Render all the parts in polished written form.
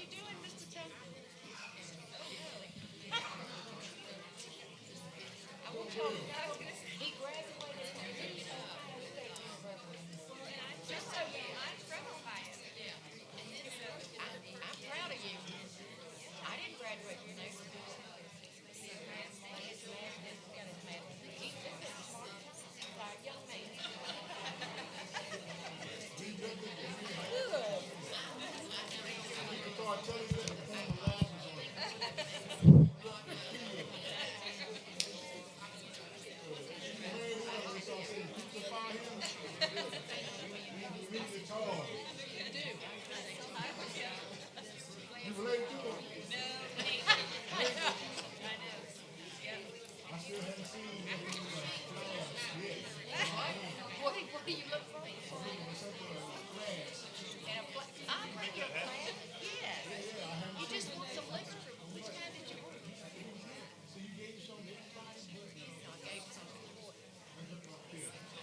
you doing, Mr. Thompson? I want y'all to know he graduated from the Ohio State University. Just so you know, I'm troubled by it. I'm proud of you. I didn't graduate from there. He's a smart, young man. Good. You relate to him? I still haven't seen him. What do you look for? I'll bring you a plant. Yeah. You just want some liquor? Which kind did you want? No, I gave some to Court. I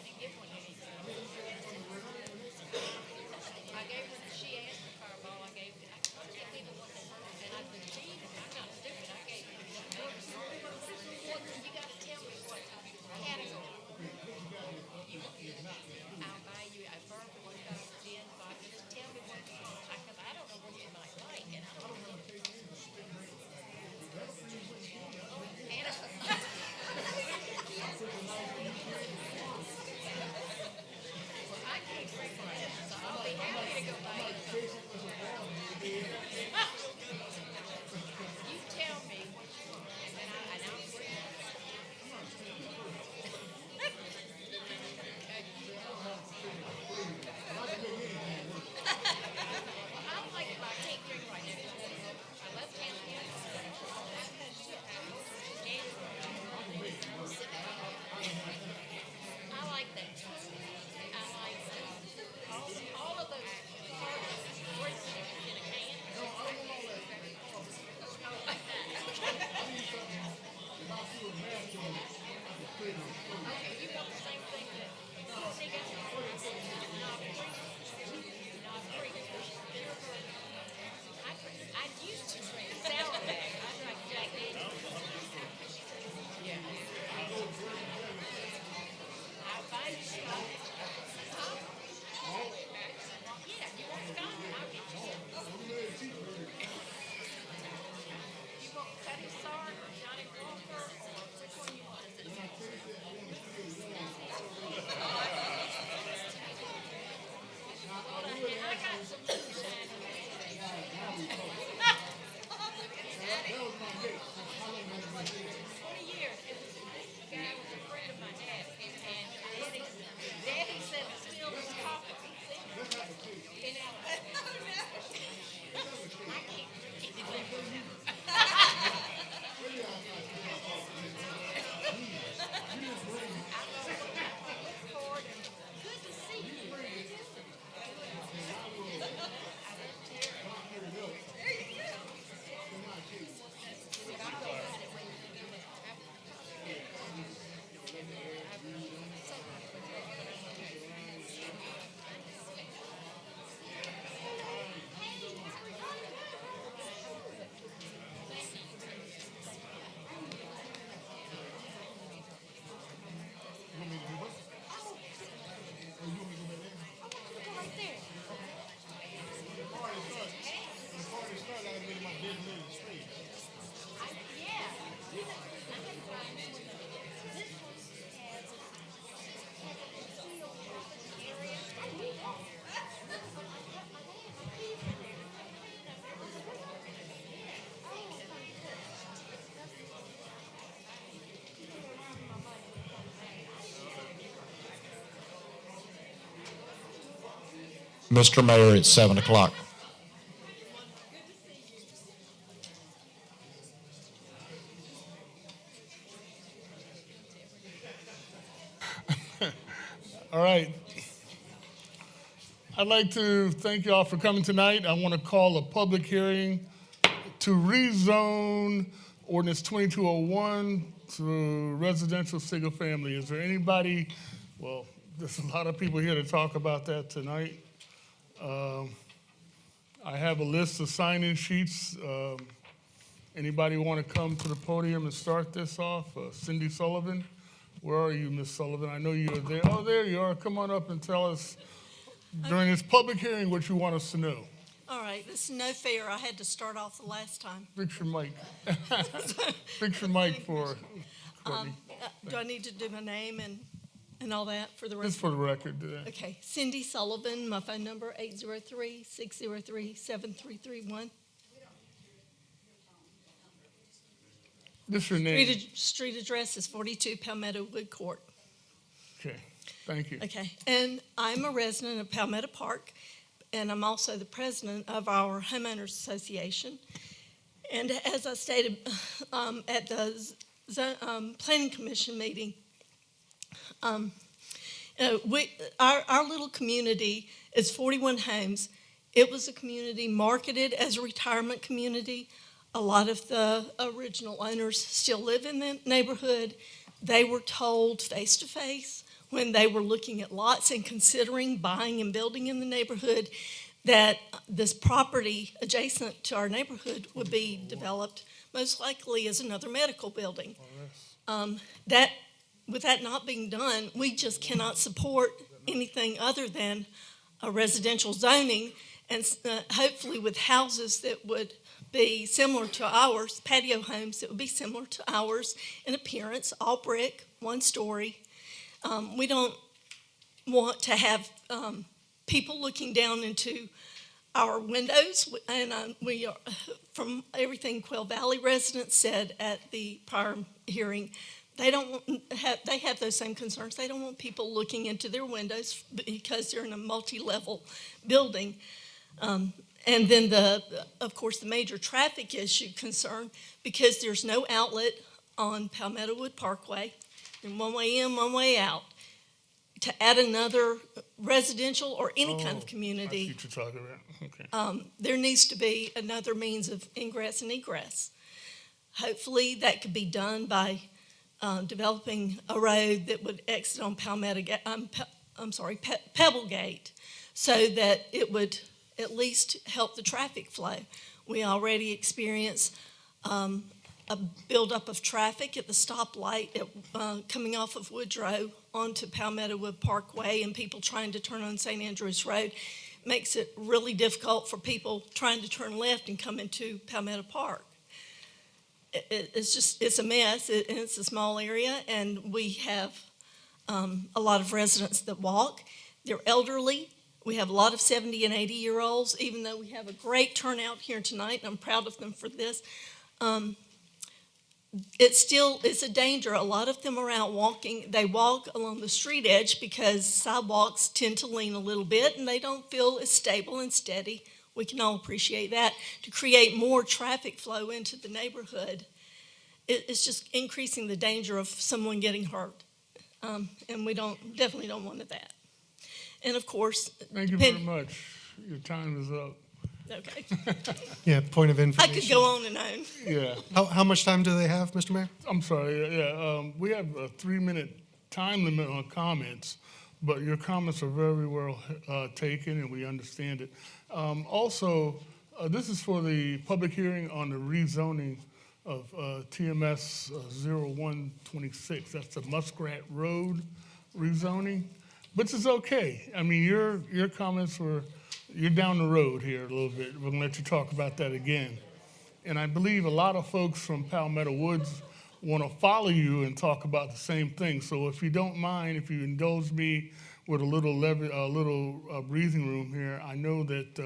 didn't give one to anything. I gave one to, she asked for Fireball. I gave it. I gave people what they wanted. And I said, gee, I'm not stupid. I gave it. What, you got to tell me what category. I'll buy you a bourbon, one got a gin, vodka. Just tell me what you want. Because I don't know what you might like. And I don't know. I can't drink that, so I'll be happy to go buy you some. You tell me what you want, and I'll bring it. I'm like, I can't drink right now. My left hand. I like that. I like all of those words in a can. Okay, you got the same thing that see, got I used to drink sour bag. I drank Jack Daniels. Yeah. I find Scotch. Yeah, you want Scotch? I'll get you some. You want Cutty Sark or Johnny Walker or which one you want? I got some moonshine. 20 years. The guy was a friend of my dad, and Daddy said spill his coffee. You know, I can't drink anything. Good to see you. Right there. Mr. Mayor, it's 7 o'clock. All right. I'd like to thank you all for coming tonight. I want to call a public hearing to rezone Ordinance 2201 to residential single family. Is there anybody, well, there's a lot of people here to talk about that tonight. I have a list of sign-in sheets. Anybody want to come to the podium and start this off? Cindy Sullivan, where are you, Miss Sullivan? I know you are there. Oh, there you are. Come on up and tell us during this public hearing what you want us to know. All right, this is no fair. I had to start off the last time. Fix your mic. Fix your mic for Courtney. Do I need to do my name and all that for the rest? Just for the record. Okay, Cindy Sullivan, my phone number 803-603-7331. This is your name. Street address is 42 Palmetto Wood Court. Okay, thank you. Okay, and I'm a resident of Palmetto Park, and I'm also the president of our homeowners association. And as I stated at the planning commission meeting, our little community is 41 homes. It was a community marketed as a retirement community. A lot of the original owners still live in the neighborhood. They were told face to face when they were looking at lots and considering buying and building in the neighborhood that this property adjacent to our neighborhood would be developed most likely as another medical building. With that not being done, we just cannot support anything other than a residential zoning, and hopefully with houses that would be similar to ours, patio homes that would be similar to ours in appearance, all brick, one story. We don't want to have people looking down into our windows, and we are, from everything Quail Valley residents said at the prior hearing, they have those same concerns. They don't want people looking into their windows because they're in a multi-level building. And then of course, the major traffic issue concern, because there's no outlet on Palmetto Wood Parkway, and one way in, one way out. To add another residential or any kind of community, I see what you're talking about. Okay. there needs to be another means of ingress and egress. Hopefully, that could be done by developing a road that would exit on Pebblegate, so that it would at least help the traffic flow. We already experience a buildup of traffic at the stoplight coming off of Woodrow onto Palmetto Wood Parkway, and people trying to turn on St. Andrews Road. Makes it really difficult for people trying to turn left and come into Palmetto Park. It's a mess, and it's a small area, and we have a lot of residents that walk. They're elderly. We have a lot of 70 and 80-year-olds, even though we have a great turnout here tonight, and I'm proud of them for this. It's a danger. A lot of them are out walking. They walk along the street edge because sidewalks tend to lean a little bit, and they don't feel as stable and steady. We can all appreciate that. To create more traffic flow into the neighborhood, it's just increasing the danger of someone getting hurt, and we definitely don't want that. And of course, Thank you very much. Your time is up. Okay. Yeah, point of I information. could go on and on. Yeah. How much time do they have, Mr. Mayor? I'm sorry. Yeah. We have a 3-minute time limit on comments, but your comments are very well taken, and we understand it. Also, this is for the public hearing on the rezoning of TMS 0126. That's the Muskrat Road rezoning, which is okay. I mean, your comments were, you're down the road here a little bit. We're gonna let you talk about that again. And I believe a lot of folks from Palmetto Woods want to follow you and talk about the same thing. So if you don't mind, if you indulge me with a little breathing room here, I know that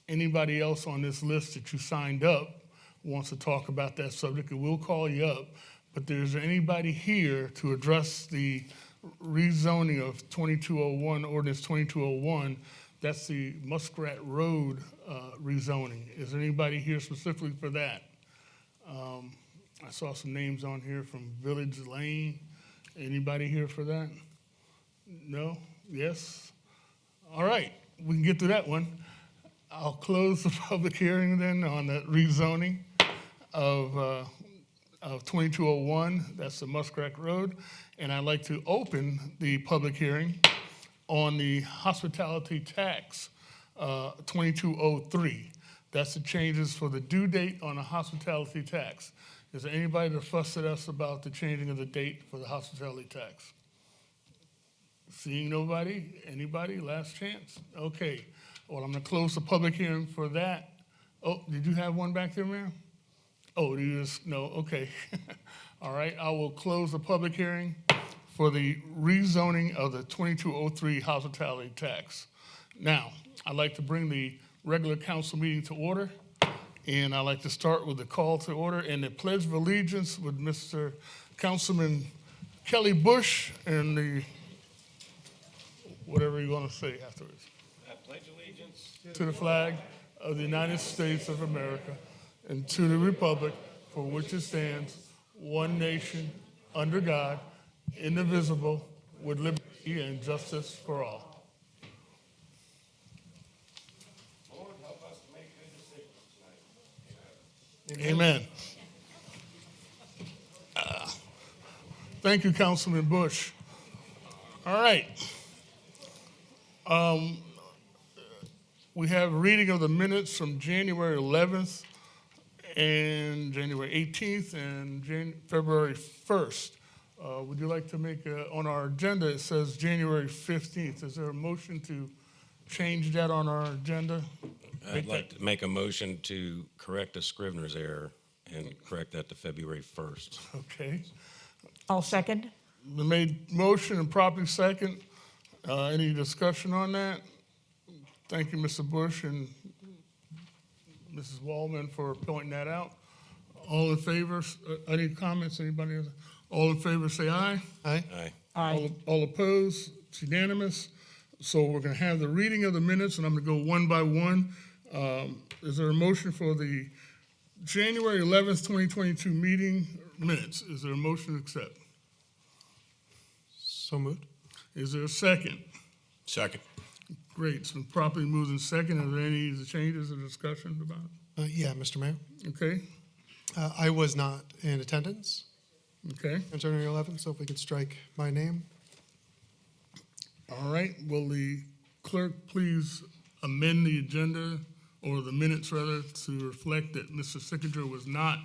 anybody else on this list that you signed up wants to talk about that subject, and we'll call you up. But there's anybody here to address the rezoning of 2201, Ordinance 2201, that's the Muskrat Road rezoning. Is there anybody here specifically for that? I saw some names on here from Village Lane. Anybody here for that? No? Yes? All right, we can get to that one. I'll close the public hearing then on the rezoning of 2201, that's the Muskrat Road. And I'd like to open the public hearing on the hospitality tax 2203. That's the changes for the due date on the hospitality tax. Is there anybody that fussed at us about the changing of the date for the hospitality tax? Seeing nobody? Anybody? Last chance? Okay. Well, I'm going to close the public hearing for that. Oh, did you have one back there, ma'am? Oh, you just, no, okay. All right, I will close the public hearing for the rezoning of the 2203 hospitality tax. Now, I'd like to bring the regular council meeting to order, and I'd like to start with the call to order and the Pledge of Allegiance with Mr. Councilman Kelly Bush and the, whatever you want to say afterwards. I pledge allegiance To the flag of the United States of America and to the republic for which it stands, one nation, under God, indivisible, with liberty and justice for all. Lord, help us to make good decisions tonight. Amen. Thank you, Councilman Bush. All right. We have a reading of the minutes from January 11th and January 18th and February 1st. Would you like to make, on our agenda, it says January 15th. Is there a motion to change that on our agenda? I'd like to make a motion to correct a Scrivener's error and correct that to February 1st. Okay. I'll second. The made motion and properly second. Any discussion on that? Thank you, Mr. Bush and Mrs. Wallman, for pointing that out. All in favor? Any comments? Anybody? All in favor, say aye. Aye. Aye. Aye. All opposed? It's unanimous. So we're going to have the reading of the minutes, and I'm going to go one by one. Is there a motion for the January 11th, 2022 meeting minutes? Is there a motion to accept? So moved. Is there a second? Second. Great. It's been properly moved in second. Are there any changes or discussion about it? Yeah, Mr. Mayor. Okay, I was not in attendance okay. on January 11th, so if we could strike my name. All right. Will the clerk please amend the agenda or the minutes rather to reflect that Mr. Sickinger was not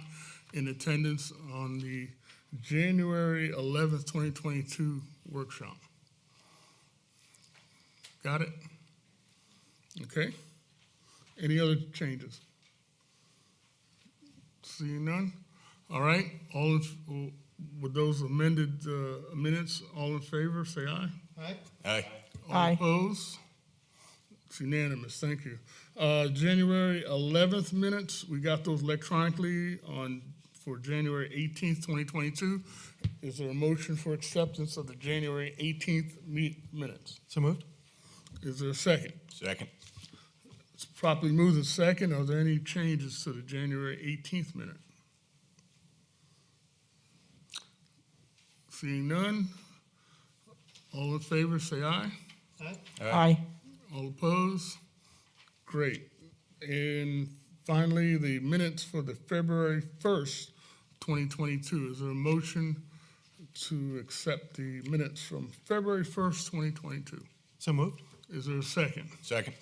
in attendance on the January 11th, 2022 workshop? Got it? Okay. Any other changes? Seeing none? All right. With those amended minutes, all in favor, say aye. Aye. Aye. All Aye. opposed? It's unanimous. Thank you. January 11th minutes, we got those electronically for January 18th, 2022. Is there a motion for acceptance of the January 18th minutes? So moved. Is there a second? Second. It's properly moved in second. Are there any changes to the January 18th minute? Seeing none, all in favor, say aye. Aye. All opposed? Great. And finally, the minutes for the February 1st, 2022. Is there a motion to accept the minutes from February 1st, 2022? So moved. Is there a second? Second.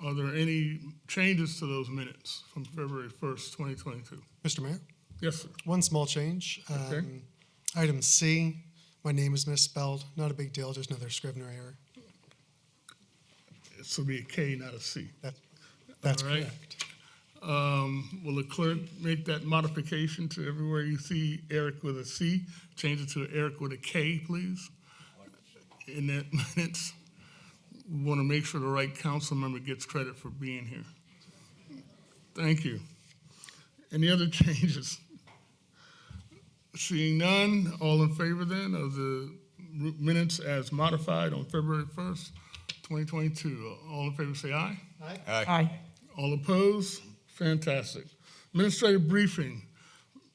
Are there any changes to those minutes from February 1st, 2022? Mr. Mayor, Yes, sir. one small change. Okay. Item C, my name is misspelled. Not a big deal, just another Scrivener error. This will be a K, not a C. That's All right. correct. Will the clerk make that modification to everywhere you see Eric with a C? Change it to Eric with a K, please? In that minutes. We want to make sure the right council member gets credit for being here. Thank you. Any other changes? Seeing none, all in favor then of the minutes as modified on February 1st, 2022? All in favor say aye. Aye. All opposed? Fantastic. Administrative briefing.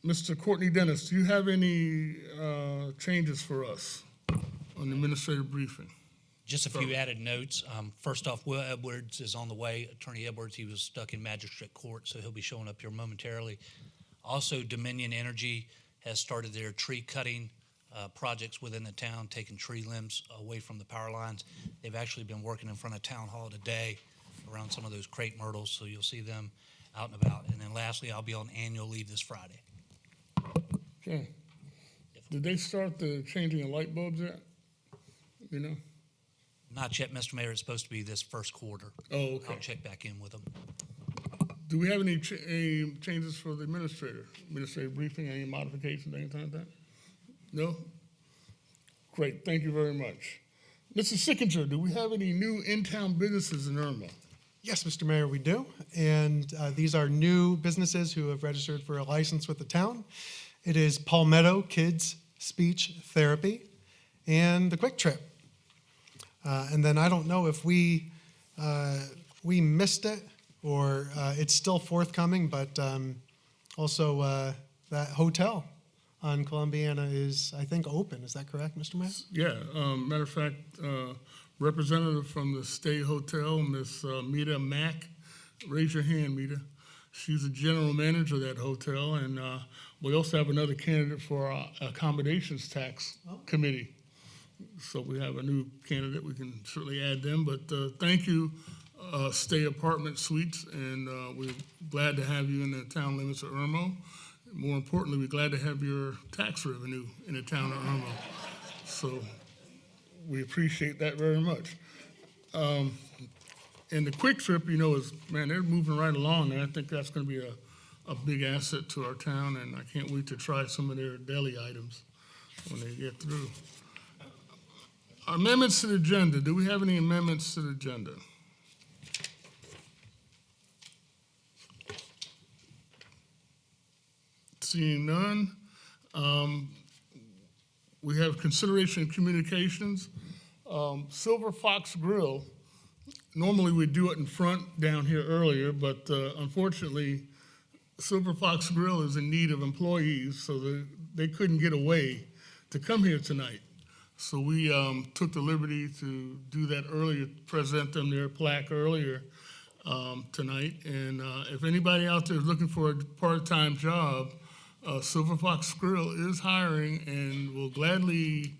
Mr. Courtney Dennis, do you have any changes for us on the administrative briefing? Just a few added notes. First off, Will Edwards is on the way. Attorney Edwards, he was stuck in magistrate court, so he'll be showing up here momentarily. Also, Dominion Energy has started their tree cutting projects within the town, taking tree limbs away from the power lines. They've actually been working in front of Town Hall today, around some of those crepe myrtles, so you'll see them out and about. And then lastly, I'll be on annual leave this Friday. Okay. Did they start the changing of light bulbs yet? You know? Not yet, Mr. Mayor. It's supposed to be this first quarter. Oh, okay. I'll check back in with them. Do we have any changes for the administrator? Administrative briefing, any modifications, anything like that? No? Great, thank you very much. Mr. Sickinger, do we have any new in-town businesses in Irmo? Yes, Mr. Mayor, we do. And these are new businesses who have registered for a license with the town. It is Palmetto Kids Speech Therapy and the Quick Trip. And then I don't know if we missed it or it's still forthcoming, but also that hotel on Columbiana is, I think, open. Is that correct, Mr. Mayor? Yeah, matter of fact, representative from the Stay Hotel, Miss Mita Mack, raise your hand, Mita. She's the general manager of that hotel, and we also have another candidate for our accommodations tax committee. So we have a new candidate, we can certainly add them, but thank you, Stay Apartment Suites, and we're glad to have you in the town limits of Irmo. More importantly, we're glad to have your tax revenue in the town of Irmo. So we appreciate that very much. And the Quick Trip, you know, is, man, they're moving right along, and I think that's gonna be a big asset to our town, and I can't wait to try some of their deli items when they get through. Amendments to the agenda. Do we have any amendments to the agenda? Seeing none. We have consideration of communications. Silver Fox Grill, normally we do it in front down here earlier, but unfortunately, Silver Fox Grill is in need of employees, so they couldn't get away to come here tonight. So we took the liberty to do that earlier, present them their plaque earlier tonight. And if anybody out there is looking for a part-time job, Silver Fox Grill is hiring and will gladly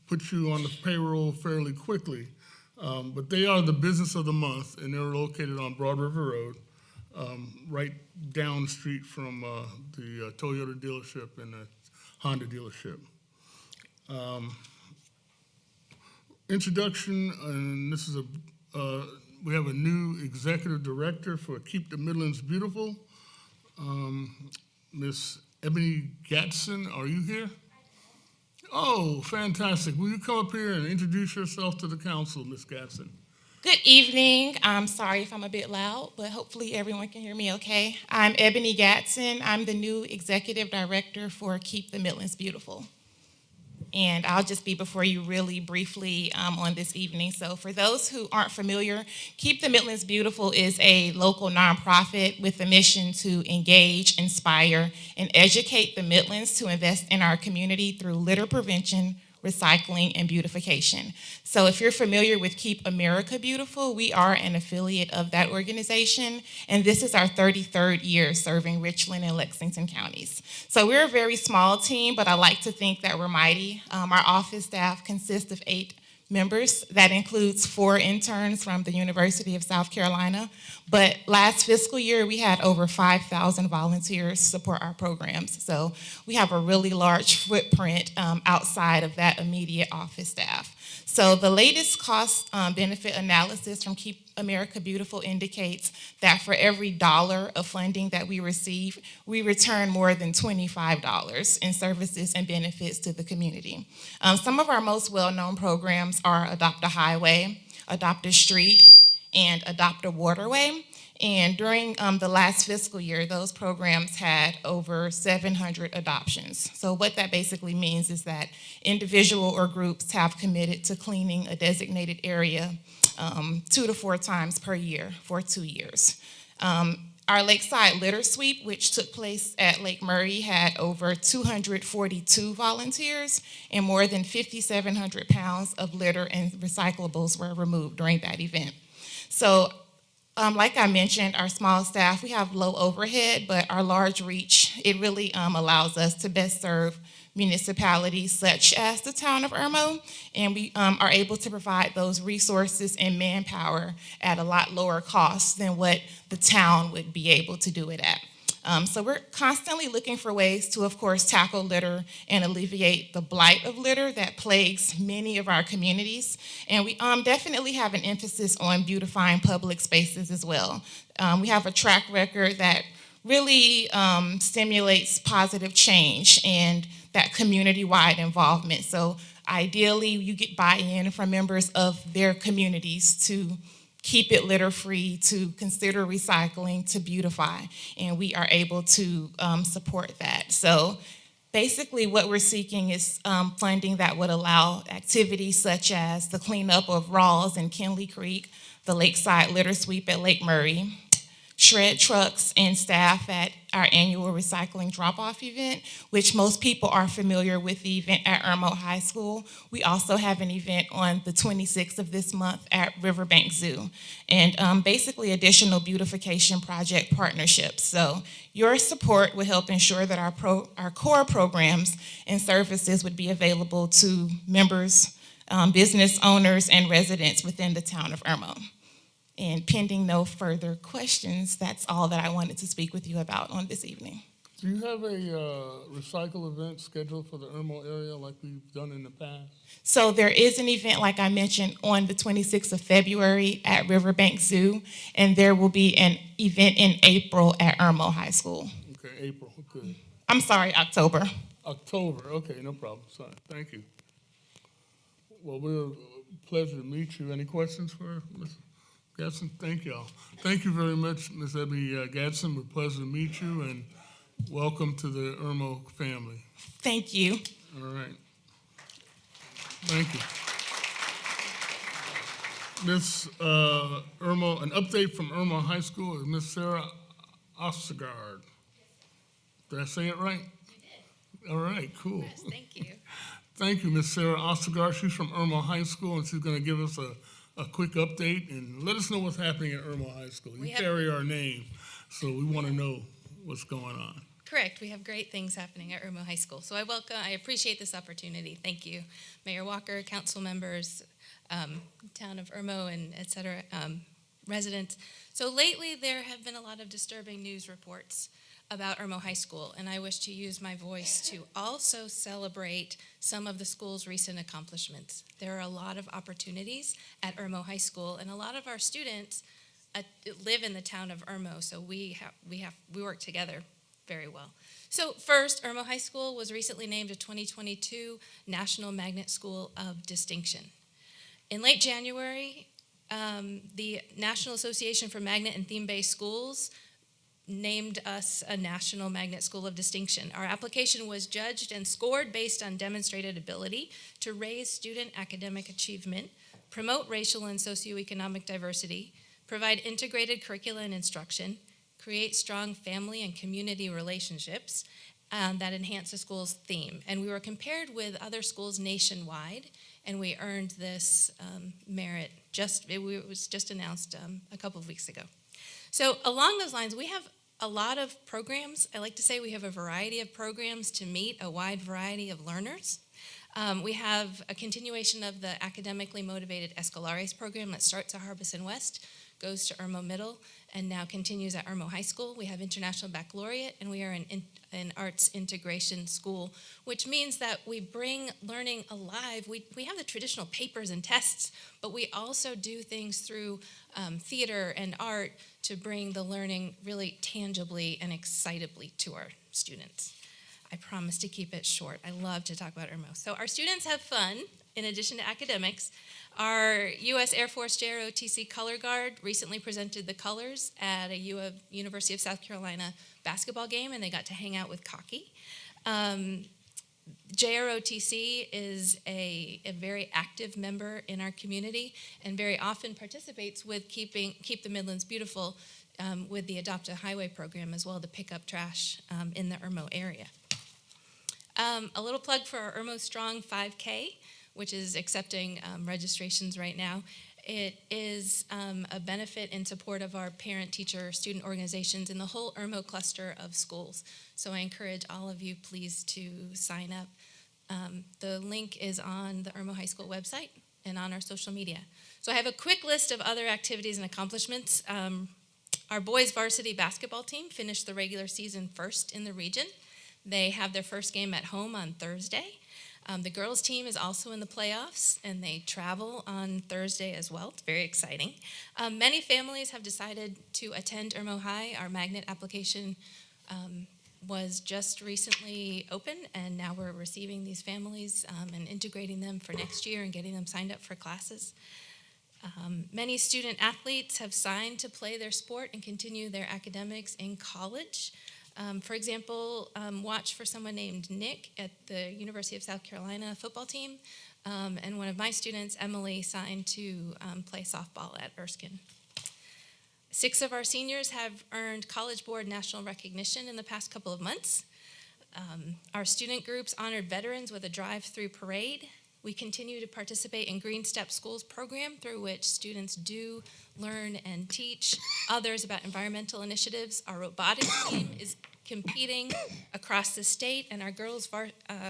put you on the payroll fairly quickly. But they are the business of the month, and they're located on Broad River Road, right down the street from the Toyota dealership and the Honda dealership. Introduction, and this is we have a new executive director for Keep the Midlands Beautiful. Miss Ebony Gatson, are you here? Oh, fantastic. Will you come up here and introduce yourself to the council, Miss Gatson? Good evening. I'm sorry if I'm a bit loud, but hopefully everyone can hear me okay. I'm Ebony Gatson. I'm the new executive director for Keep the Midlands Beautiful. And I'll just be before you really briefly on this evening. So for those who aren't familiar, Keep the Midlands Beautiful is a local nonprofit with a mission to engage, inspire, and educate the Midlands to invest in our community through litter prevention, recycling, and beautification. So if you're familiar with Keep America Beautiful, we are an affiliate of that organization, and this is our 33rd year serving Richland and Lexington counties. So we're a very small team, but I like to think that we're mighty. Our office staff consists of 8 members. That includes 4 interns from the University of South Carolina. But last fiscal year, we had over 5,000 volunteers support our programs. So we have a really large footprint outside of that immediate office staff. So the latest cost benefit analysis from Keep America Beautiful indicates that for every $1 of funding that we receive, we return more than $25 in services and benefits to the community. Some of our most well-known programs are Adopt a Highway, Adopt a Street, and Adopt a Waterway. And during the last fiscal year, those programs had over 700 adoptions. So what that basically means is that individual or groups have committed to cleaning a designated area 2 to 4 times per year for 2 years. Our Lakeside Litter Sweep, which took place at Lake Murray, had over 242 volunteers, and more than 5,700 pounds of litter and recyclables were removed during that event. So like I mentioned, our small staff, we have low overhead, but our large reach, it really allows us to best serve municipalities such as the town of Irmo, and we are able to provide those resources and manpower at a lot lower cost than what the town would be able to do it at. So we're constantly looking for ways to, of course, tackle litter and alleviate the blight of litter that plagues many of our communities. And we definitely have an emphasis on beautifying public spaces as well. We have a track record that really stimulates positive change and that community-wide involvement. So ideally, you get buy-in from members of their communities to keep it litter-free, to consider recycling, to beautify, and we are able to support that. So basically what we're seeking is funding that would allow activities such as the cleanup of Rawls and Kinley Creek, the Lakeside litter sweep at Lake Murray, shred trucks and staff at our annual recycling drop-off event, which most people are familiar with the event at Irmo High School. We also have an event on the 26th of this month at Riverbank Zoo, and basically additional beautification project partnerships. So your support will help ensure that our core programs and services would be available to members, business owners, and residents within the town of Irmo. And pending no further questions, that's all that I wanted to speak with you about on this evening. Do you have a recycle event scheduled for the Irmo area like we've done in the past? So there is an event, like I mentioned, on the 26th of February at Riverbank Zoo, and there will be an event in April at Irmo High School. Okay, April, good. I'm sorry, October. October, okay, no problem, sorry, thank you. Well, we're a pleasure to meet you. Any questions for Ms. Gadsden? Thank y'all. Thank you very much, Ms. Ebby Gadsden. We're a pleasure to meet you, and welcome to the Irmo family. Thank you. All right. Thank you. Ms. Irmo, an update from Irmo High School is Ms. Sarah Ostergaard. Did I say it right? You did. All right, cool. Yes, thank you. Thank you, Ms. Sarah Ostergaard. She's from Irmo High School, and she's going to give us a quick update and let us know what's happening at Irmo High School. You carry our name, so we want to know what's going on. Correct. We have great things happening at Irmo High School. So I appreciate this opportunity. Thank you, Mayor Walker, council members, town of Irmo, and et cetera, residents. So lately, there have been a lot of disturbing news reports about Irmo High School, and I wish to use my voice to also celebrate some of the school's recent accomplishments. There are a lot of opportunities at Irmo High School, and a lot of our students live in the town of Irmo, so we work together very well. So first, Irmo High School was recently named a 2022 National Magnet School of Distinction. In late January, the National Association for Magnet and Theme-Based Schools named us a National Magnet School of Distinction. Our application was judged and scored based on demonstrated ability to raise student academic achievement, promote racial and socioeconomic diversity, provide integrated curricula and instruction, create strong family and community relationships that enhance the school's theme. And we were compared with other schools nationwide, and we earned this merit. It was just announced a couple of weeks ago. So along those lines, we have a lot of programs. I like to say we have a variety of programs to meet a wide variety of learners. We have a continuation of the academically motivated Escolares program that starts at Harbison West, goes to Irmo Middle, and now continues at Irmo High School. We have International Baccalaureate, and we are an arts integration school, which means that we bring learning alive. We have the traditional papers and tests, but we also do things through theater and art to bring the learning really tangibly and excitably to our students. I promise to keep it short. I love to talk about Irmo. So our students have fun in addition to academics. Our U.S. Air Force JROTC Color Guard recently presented the colors at a University of South Carolina basketball game, and they got to hang out with Cocky. JROTC is a very active member in our community and very often participates with Keep the Midlands Beautiful with the Adopt a Highway program as well to pick up trash in the Irmo area. A little plug for our Irmo Strong 5K, which is accepting registrations right now. It is a benefit in support of our parent, teacher, student organizations in the whole Irmo cluster of schools. So I encourage all of you, please, to sign up. The link is on the Irmo High School website and on our social media. So I have a quick list of other activities and accomplishments. Our boys varsity basketball team finished the regular season first in the region. They have their first game at home on Thursday. The girls team is also in the playoffs, and they travel on Thursday as well. It's very exciting. Many families have decided to attend Irmo High. Our magnet application was just recently open, and now we're receiving these families and integrating them for next year and getting them signed up for classes. Many student athletes have signed to play their sport and continue their academics in college. For example, watch for someone named Nick at the University of South Carolina football team, and one of my students, Emily, signed to play softball at Erskine. 6 of our seniors have earned College Board national recognition in the past couple of months. Our student groups honored veterans with a drive-through parade. We continue to participate in Green Step Schools program, through which students do learn and teach others about environmental initiatives. Our robotics team is competing across the state, and our girls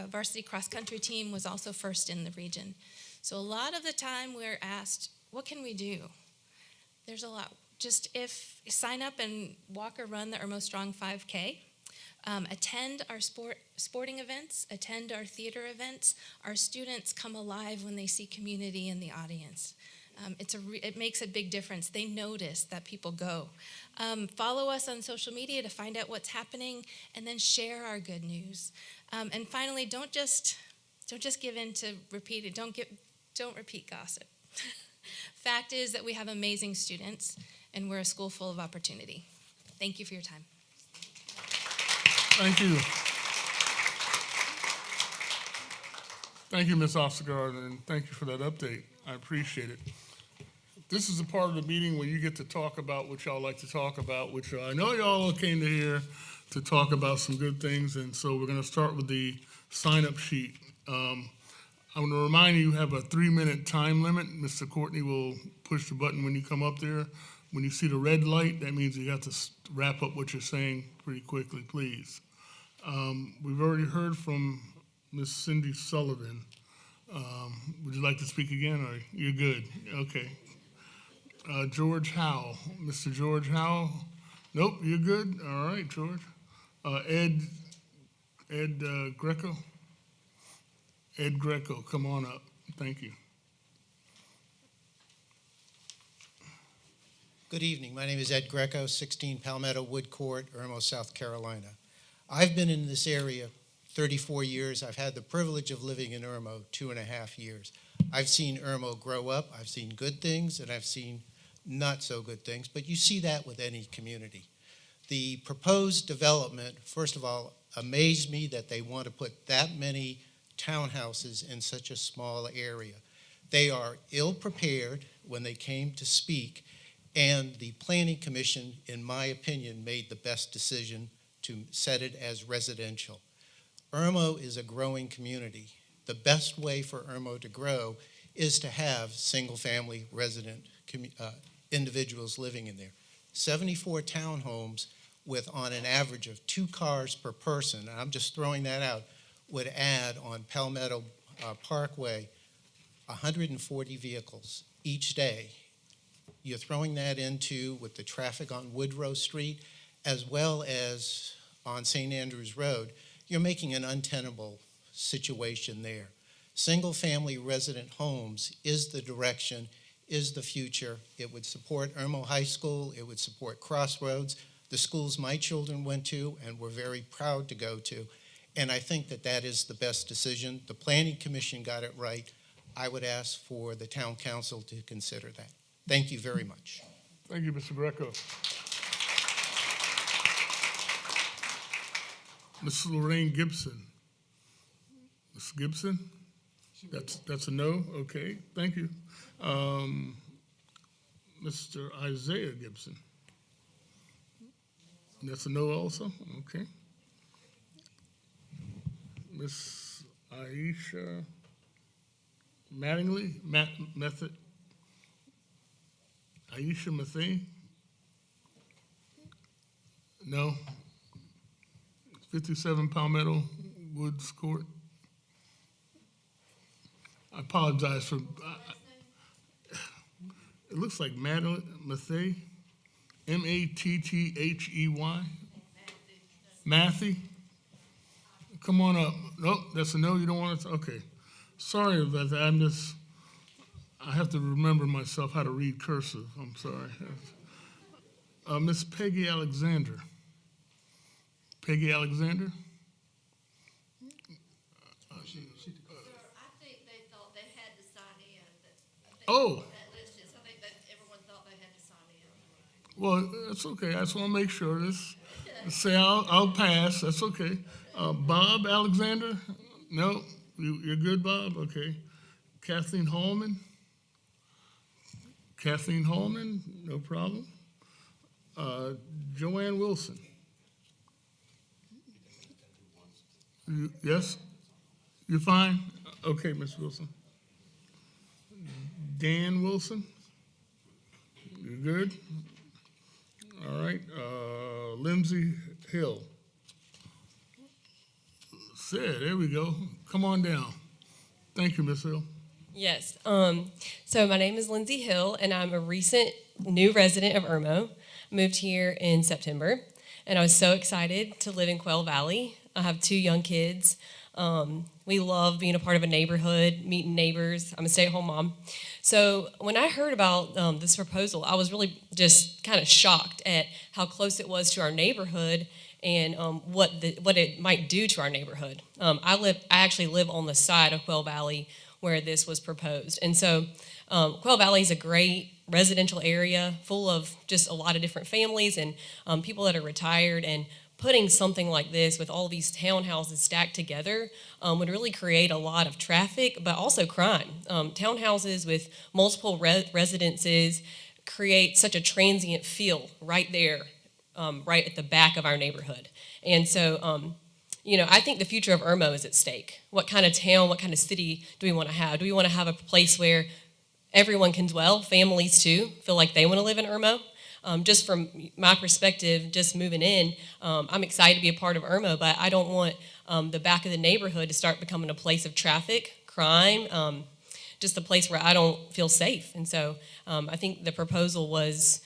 varsity cross-country team was also first in the region. So a lot of the time we're asked, what can we do? There's a lot. Just sign up and walk or run the Irmo Strong 5K. Attend our sporting events, attend our theater events. Our students come alive when they see community in the audience. It makes a big difference. They notice that people go. Follow us on social media to find out what's happening, and then share our good news. And finally, don't just give in to repeat it. Don't repeat gossip. Fact is that we have amazing students, and we're a school full of opportunity. Thank you for your time. Thank you. Thank you, Ms. Ostergaard, and thank you for that update. I appreciate it. This is a part of the meeting where you get to talk about what y'all like to talk about, which I know y'all came to here to talk about some good things, and so we're going to start with the sign-up sheet. I'm going to remind you, you have a 3-minute time limit. Mr. Courtney will push the button when you come up there. When you see the red light, that means you have to wrap up what you're saying pretty quickly, please. We've already heard from Ms. Cindy Sullivan. Would you like to speak again, or you're good? Okay. George Howell. Mr. George Howell? Nope, you're good? All right, George. Ed Greco? Ed Greco, come on up. Thank you. Good evening. My name is Ed Greco, 16 Palmetto Wood Court, Irmo, South Carolina. I've been in this area 34 years. I've had the privilege of living in Irmo 2.5 years. I've seen Irmo grow up. I've seen good things, and I've seen not so good things, but you see that with any community. The proposed development, first of all, amazed me that they want to put that many townhouses in such a small area. They are ill-prepared when they came to speak, and the Planning Commission, in my opinion, made the best decision to set it as residential. Irmo is a growing community. The best way for Irmo to grow is to have single-family resident individuals living in there. 74 townhomes with on an average of 2 cars per person, and I'm just throwing that out, would add on Palmetto Parkway 140 vehicles each day. You're throwing that into with the traffic on Woodrow Street as well as on St. Andrews Road, you're making an untenable situation there. Single-family resident homes is the direction, is the future. It would support Irmo High School. It would support Crossroads, the schools my children went to and were very proud to go to. And I think that that is the best decision. The Planning Commission got it right. I would ask for the Town Council to consider that. Thank you very much. Thank you, Mr. Greco. Ms. Lorraine Gibson. Ms. Gibson? That's a no? Okay, thank you. Mr. Isaiah Gibson. That's a no also? Okay. Ms. Aisha Mattingly? Method? Aisha Matheny? No. 57 Palmetto Woods Court? I apologize for, it looks like Matthey, Mattthey. Matthew? Come on up. Nope, that's a no, you don't want to, okay. Sorry about that, I have to remember myself how to read cursive, I'm sorry. Miss Peggy Alexander. Peggy Alexander? I think they thought they had to sign in. Oh. That list is, I think that everyone thought they had to sign in. Well, that's okay. I just want to make sure say I'll pass. That's okay. Bob Alexander? No, you're good, Bob? Okay. Kathleen Hallman? Kathleen Hallman, no problem. Joanne Wilson? Yes? You're fine? Okay, Ms. Wilson. Dan Wilson? You're good? All right, Lindsay Hill. There we go. Come on down. Thank you, Ms. Hill. Yes. So my name is Lindsay Hill, and I'm a recent new resident of Irmo. Moved here in September, and I was so excited to live in Quail Valley. I have 2 young kids. We love being a part of a neighborhood, meeting neighbors. I'm a stay-at-home mom. So when I heard about this proposal, I was really just kind of shocked at how close it was to our neighborhood and what it might do to our neighborhood. I actually live on the side of Quail Valley where this was proposed. And so Quail Valley is a great residential area full of just a lot of different families and people that are retired, and putting something like this with all these townhouses stacked together would really create a lot of traffic, but also crime. Townhouses with multiple residences create such a transient feel right there, right at the back of our neighborhood. And so, I think the future of Irmo is at stake. What kind of town, what kind of city do we want to have? Do we want to have a place where everyone can dwell, families too, feel like they want to live in Irmo? Just from my perspective, just moving in, I'm excited to be a part of Irmo, but I don't want the back of the neighborhood to start becoming a place of traffic, crime, just a place where I don't feel safe. And so I think the proposal was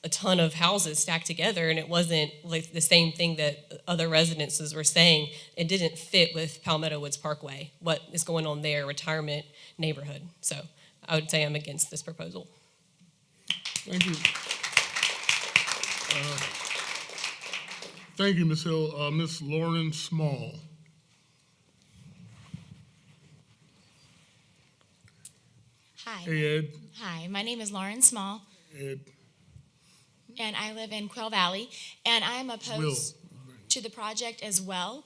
a ton of houses stacked together, and it wasn't like the same thing that other residences were saying. It didn't fit with Palmetto Woods Parkway, what is going on there, retirement neighborhood. So I would say I'm against this proposal. Thank you. Thank you, Ms. Hill. Ms. Lauren Small. Hi. Hey, Ed. Hi, my name is Lauren Small, Ed. and I live in Quail Valley, and I am opposed to the project as well.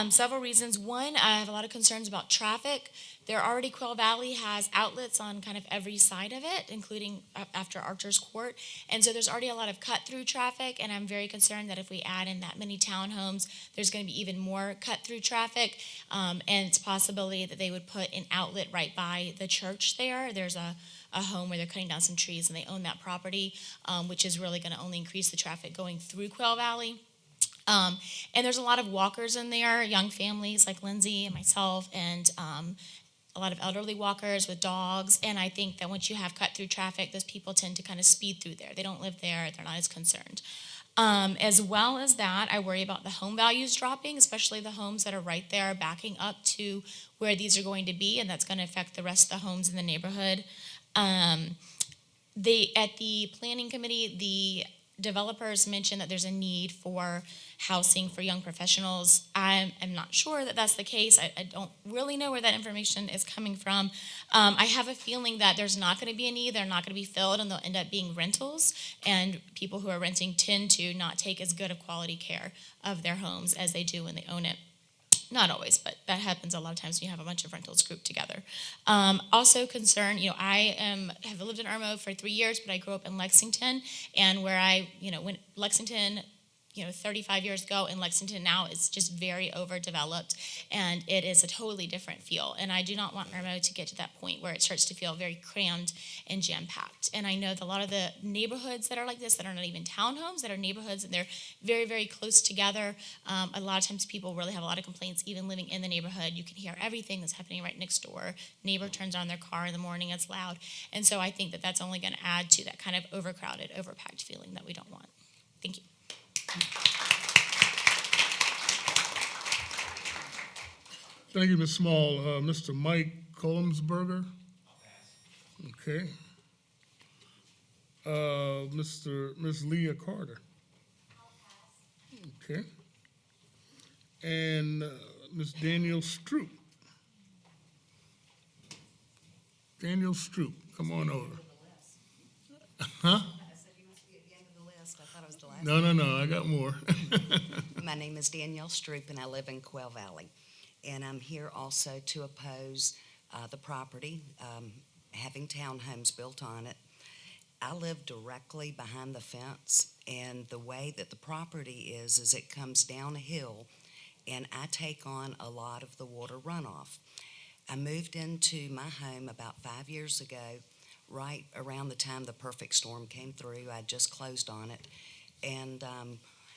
Several reasons. One, I have a lot of concerns about traffic. Quail Valley has outlets on kind of every side of it, including after Archer's Court. And so there's already a lot of cut-through traffic, and I'm very concerned that if we add in that many townhomes, there's going to be even more cut-through traffic. And it's a possibility that they would put an outlet right by the church there. There's a home where they're cutting down some trees, and they own that property, which is really going to only increase the traffic going through Quail Valley. And there's a lot of walkers in there, young families like Lindsay and myself, and a lot of elderly walkers with dogs. And I think that once you have cut through traffic, those people tend to kind of speed through there. They don't live there, they're not as concerned. As well as that, I worry about the home values dropping, especially the homes that are right there backing up to where these are going to be, and that's going to affect the rest of the homes in the neighborhood. At the planning committee, the developers mentioned that there's a need for housing for young professionals. I'm not sure that that's the case. I don't really know where that information is coming from. I have a feeling that there's not going to be a need, they're not going to be filled, and they'll end up being rentals, and people who are renting tend to not take as good of quality care of their homes as they do when they own it. Not always, but that happens a lot of times when you have a bunch of rentals grouped together. Also concerned, I have lived in Irmo for 3 years, but I grew up in Lexington, and where when Lexington 35 years ago in Lexington now is just very overdeveloped, and it is a totally different feel. And I do not want Irmo to get to that point where it starts to feel very crammed and jam-packed. And I know that a lot of the neighborhoods that are like this, that are not even townhomes, that are neighborhoods, and they're very, very close together. A lot of times people really have a lot of complaints, even living in the neighborhood. You can hear everything that's happening right next door. Neighbor turns on their car in the morning, it's loud. And so I think that that's only going to add to that kind of overcrowded, overpacked feeling that we don't want. Thank you. Thank you, Ms. Small. Mr. Mike Columsberger? Okay. Ms. Leah Carter? Okay. And Ms. Daniel Stroop? Daniel Stroop, come on over. Huh? No, I got more. My name is Danielle Stroop, and I live in Quail Valley. And I'm here also to oppose the property, having townhomes built on it. I live directly behind the fence, and the way that the property is it comes down a hill, and I take on a lot of the water runoff. I moved into my home about 5 years ago, right around the time the perfect storm came through. I just closed on it. And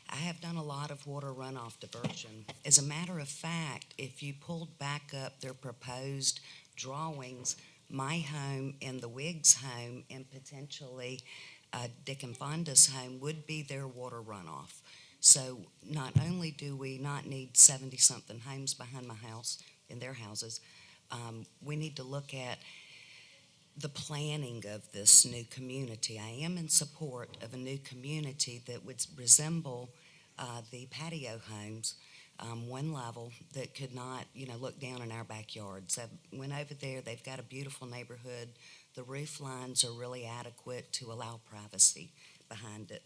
I have done a lot of water runoff diversion. As a matter of fact, if you pulled back up their proposed drawings, my home and the Wiggs home and potentially Dick and Fonda's home would be their water runoff. So not only do we not need 70-something homes behind my house in their houses, we need to look at the planning of this new community. I am in support of a new community that would resemble the patio homes, one level that could not, look down in our backyards. I went over there. They've got a beautiful neighborhood. The roof lines are really adequate to allow privacy behind it.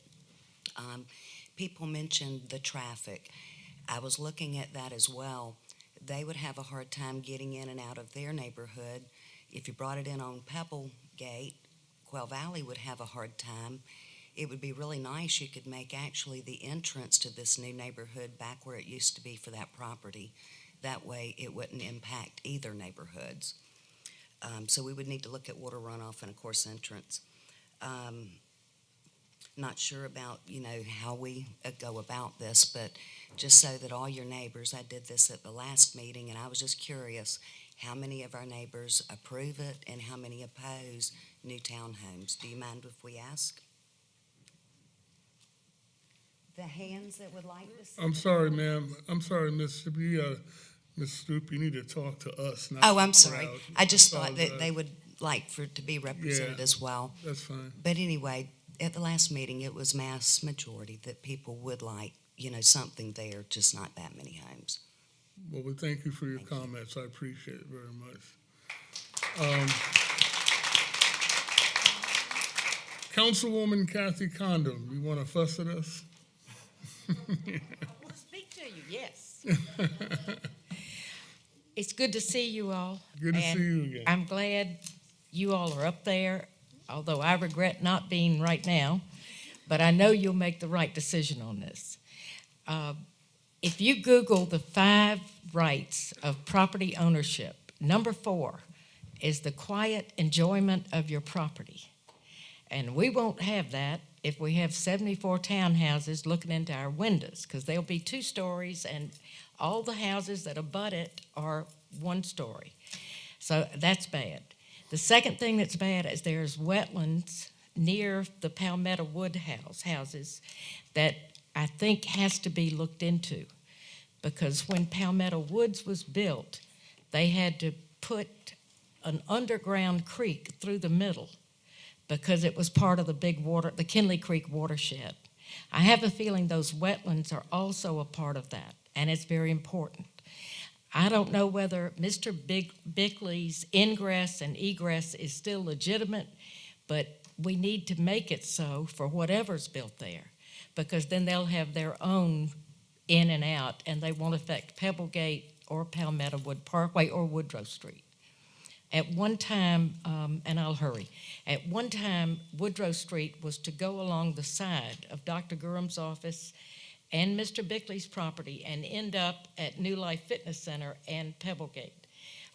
People mentioned the traffic. I was looking at that as well. They would have a hard time getting in and out of their neighborhood. If you brought it in on Pebblegate, Quail Valley would have a hard time. It would be really nice. You could make actually the entrance to this new neighborhood back where it used to be for that property. That way it wouldn't impact either neighborhoods. So we would need to look at water runoff and, of course, entrance. Not sure about, how we go about this, but just so that all your neighbors, I did this at the last meeting, and I was just curious how many of our neighbors approve it and how many oppose new townhomes. Do you mind if we ask? The hands that would like to see. I'm sorry, ma'am. I'm sorry, Ms. Stroop, you need to talk to us. Not Oh, I'm the sorry. crowd. I just thought that they would like for it to be represented Yeah, as well. That's fine. But anyway, at the last meeting, it was mass majority that people would like, something there, just not that many homes. Well, we thank you for your comments. I appreciate it very much. Councilwoman Kathy Condon, you want to fuss at us? I want to speak to you, yes. It's good to see you all. Good to and see you again. I'm glad you all are up there, although I regret not being right now, but I know you'll make the right decision on this. If you Google the 5 rights of property ownership, number 4 is the quiet enjoyment of your property. And we won't have that if we have 74 townhouses looking into our windows, because they'll be 2 stories and all the houses that abut it are 1 story. So that's bad. The second thing that's bad is there's wetlands near the Palmetto Wood houses that I think has to be looked into, because when Palmetto Woods was built, they had to put an underground creek through the middle because it was part of the the Kinley Creek watershed. I have a feeling those wetlands are also a part of that, and it's very important. I don't know whether Mr. Bickley's ingress and egress is still legitimate, but we need to make it so for whatever's built there, because then they'll have their own in and out, and they won't affect Pebblegate or Palmetto Wood Parkway or Woodrow Street. At one time, and I'll hurry, at one time Woodrow Street was to go along the side of Dr. Gurham's office and Mr. Bickley's property and end up at New Life Fitness Center and Pebblegate.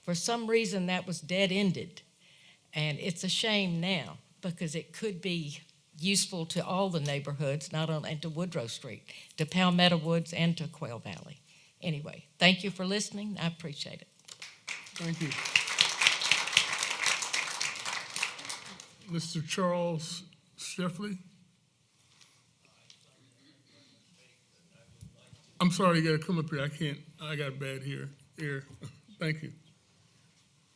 For some reason, that was dead-ended, and it's a shame now because it could be useful to all the neighborhoods, not only and to Woodrow Street, to Palmetto Woods, and to Quail Valley. Anyway, thank you for listening. I appreciate it. Thank you. Mr. Charles Sheffley? I'm sorry, you gotta come up here. I can't, I got bad ear. Thank you.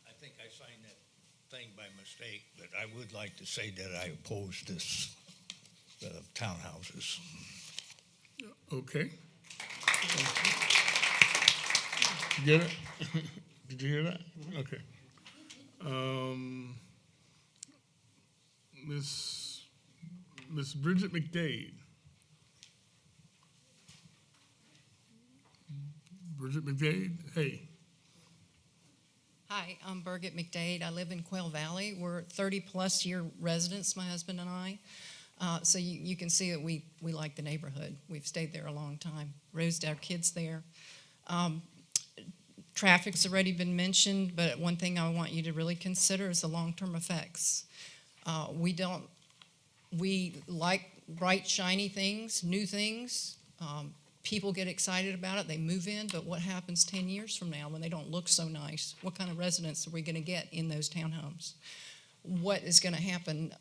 I think I signed that thing by mistake, but I would like to say that I oppose this, townhouses. Okay. You get it? Did you hear that? Okay. Miss Bridget McDade. Bridget McDade, hey. Hi, I'm Birgit McDade. I live in Quail Valley. We're 30-plus year residents, my husband and I. So you can see that we like the neighborhood. We've stayed there a long time, raised our kids there. Traffic's already been mentioned, but one thing I want you to really consider is the long-term effects. We like bright, shiny things, new things. People get excited about it, they move in, but what happens 10 years from now when they don't look so nice? What kind of residents are we gonna get in those townhomes? What is gonna happen?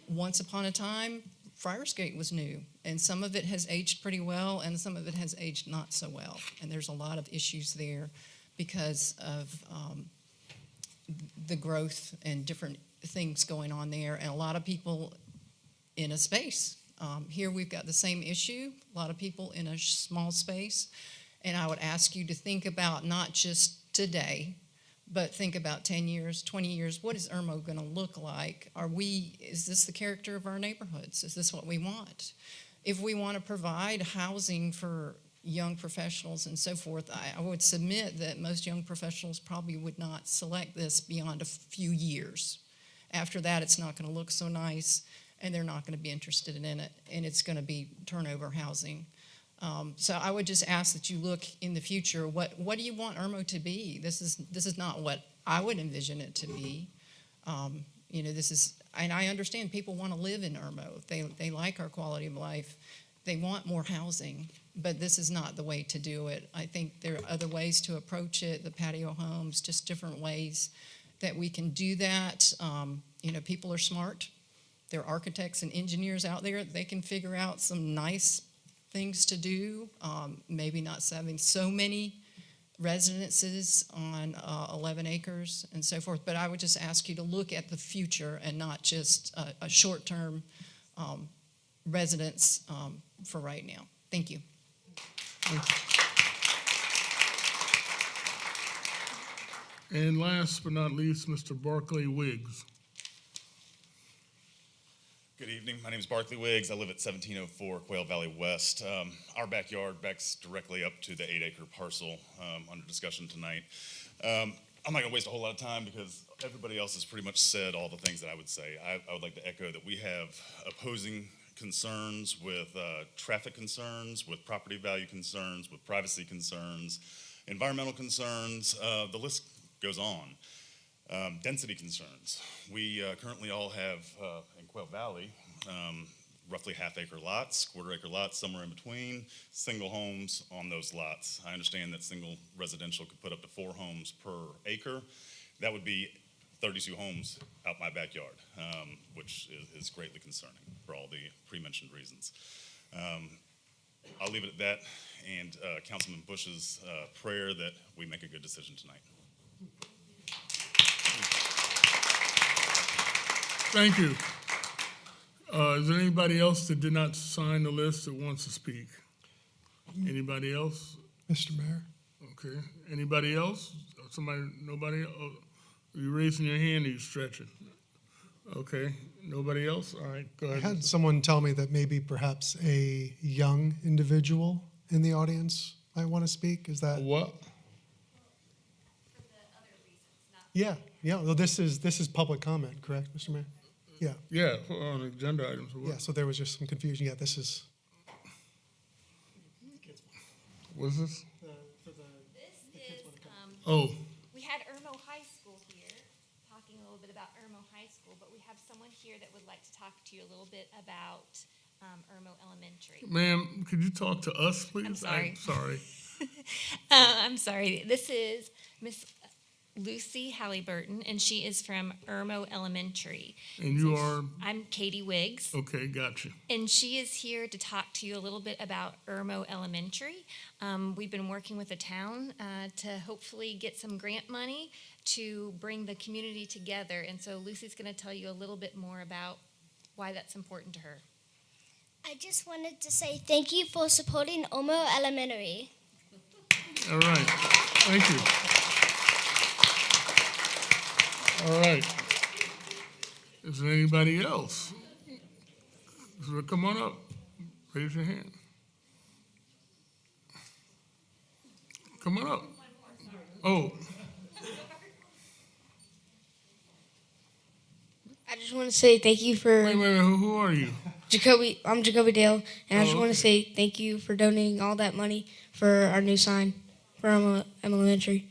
Once upon a time, Friarsgate was new, and some of it has aged pretty well, and some of it has aged not so well. And there's a lot of issues there because of the growth and different things going on there, and a lot of people in a space. Here we've got the same issue, a lot of people in a small space, and I would ask you to think about not just today, but think about 10 years, 20 years. What is Irmo going to look like? Is this the character of our neighborhoods? Is this what we want? If we want to provide housing for young professionals and so forth, I would submit that most young professionals probably would not select this beyond a few years. After that, it's not going to look so nice, and they're not going to be interested in it, and it's going to be turnover housing. So I would just ask that you look in the future, what do you want Irmo to be? This is not what I would envision it to be. And I understand people want to live in Irmo. They like our quality of life. They want more housing, but this is not the way to do it. I think there are other ways to approach it, the patio homes, just different ways that we can do that. People are smart. There are architects and engineers out there. They can figure out some nice things to do, maybe not having so many residences on 11 acres and so forth. But I would just ask you to look at the future and not just a short-term residence for right now. Thank you. And last but not least, Mr. Barclay Wiggs. Good evening. My name is Barclay Wiggs. I live at 1704 Quail Valley West. Our backyard backs directly up to the 8-acre parcel under discussion tonight. I'm not going to waste a whole lot of time because everybody else has pretty much said all the things that I would say. I would like to echo that we have opposing concerns with traffic concerns, with property value concerns, with privacy concerns, environmental concerns. The list goes on. Density concerns. We currently all have, in Quail Valley, roughly half-acre lots, quarter-acre lots, somewhere in between, single homes on those lots. I understand that single residential could put up to 4 homes per acre. That would be 32 homes out my backyard, which is greatly concerning for all the pre-mentioned reasons. I'll leave it at that, and Councilman Bush's prayer that we make a good decision tonight. Thank you. Is there anybody else that did not sign the list that wants to speak? Anybody else? Mr. Mayor? Okay. Anybody else? Somebody, nobody? Oh, are you raising your hand or are you stretching? Okay. Nobody else? All right, go ahead. I had someone tell me that maybe perhaps a young individual in the audience might want to speak. Is that? What? Yeah. Well, this is public comment, correct, Mr. Mayor? Yeah. Yeah, on agenda items. Yeah, so there was just some confusion. Yeah, this is. What's this? This is, Oh, we had Irmo High School here, talking a little bit about Irmo High School, but we have someone here that would like to talk to you a little bit about Irmo Elementary. ma'am, could you talk to us, please? I'm sorry. I'm sorry. I'm sorry. This is Miss Lucy Halliburton, and she is from Irmo Elementary. And you are? I'm Katie Wiggs. Okay, gotcha. And she is here to talk to you a little bit about Irmo Elementary. We've been working with the town to hopefully get some grant money to bring the community together. And so Lucy's going to tell you a little bit more about why that's important to her. I just wanted to say thank you for supporting Irmo Elementary. All right, thank you. All right. Is there anybody else? So come on up. Raise your hand. Come on up. Oh. I just want to say thank you for. Wait, who are you? Jacoby. I'm Jacoby Dale, and I just want okay. to say thank you for donating all that money for our new sign for Irmo Elementary.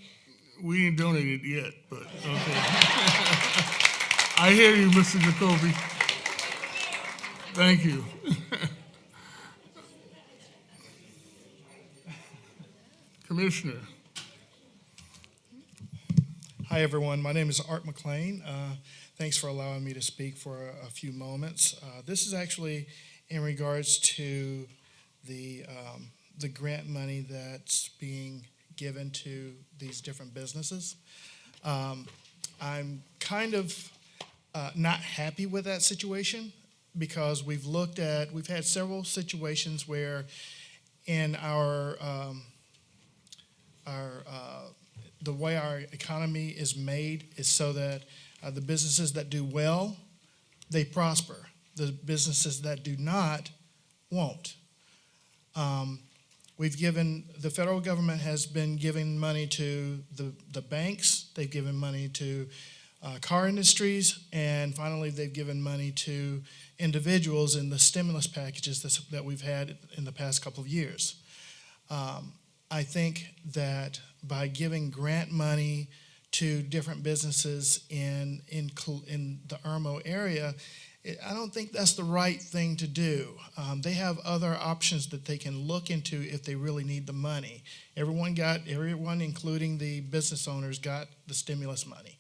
We ain't donated yet, but okay. I hear you, Mr. Jacoby. Thank you. Commissioner. Hi, everyone. My name is Art McLean. Thanks for allowing me to speak for a few moments. This is actually in regards to the grant money that's being given to these different businesses. I'm kind of not happy with that situation because we've had several situations where in the way our economy is made is so that the businesses that do well, they prosper. The businesses that do not, won't. The federal government has been giving money to the banks, they've given money to car industries, and finally they've given money to individuals in the stimulus packages that we've had in the past couple of years. I think that by giving grant money to different businesses in the Irmo area, I don't think that's the right thing to do. They have other options that they can look into if they really need the money. Everyone, including the business owners, got the stimulus money.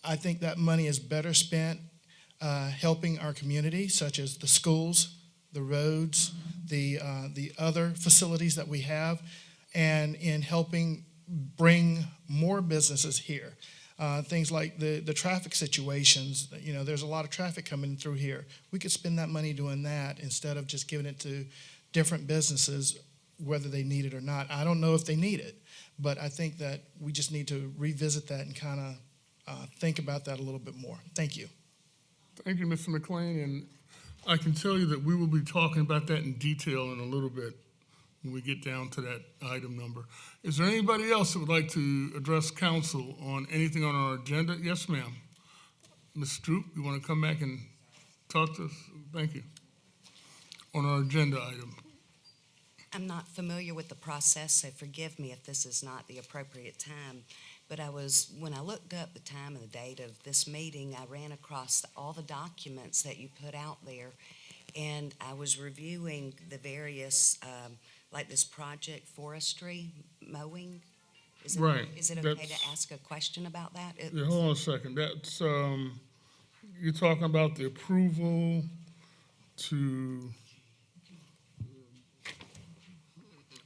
I think that money is better spent helping our community, such as the schools, the roads, the other facilities that we have, and in helping bring more businesses here. Things like the traffic situations, there's a lot of traffic coming through here. We could spend that money doing that instead of just giving it to different businesses, whether they need it or not. I don't know if they need it, but I think that we just need to revisit that and kind of think about that a little bit more. Thank you. Thank you, Mr. McLean, and I can tell you that we will be talking about that in detail in a little bit when we get down to that item number. Is there anybody else that would like to address council on anything on our agenda? Yes, ma'am. Ms. Stroop, you want to come back and talk to us? Thank you. On our agenda item. I'm not familiar with the process, so forgive me if this is not the appropriate time. But when I looked up the time and the date of this meeting, I ran across all the documents that you put out there, and I was reviewing the various, like this project forestry mowing. Is it okay to ask a question about that? Yeah, hold on a second. That's, you're talking about the approval to,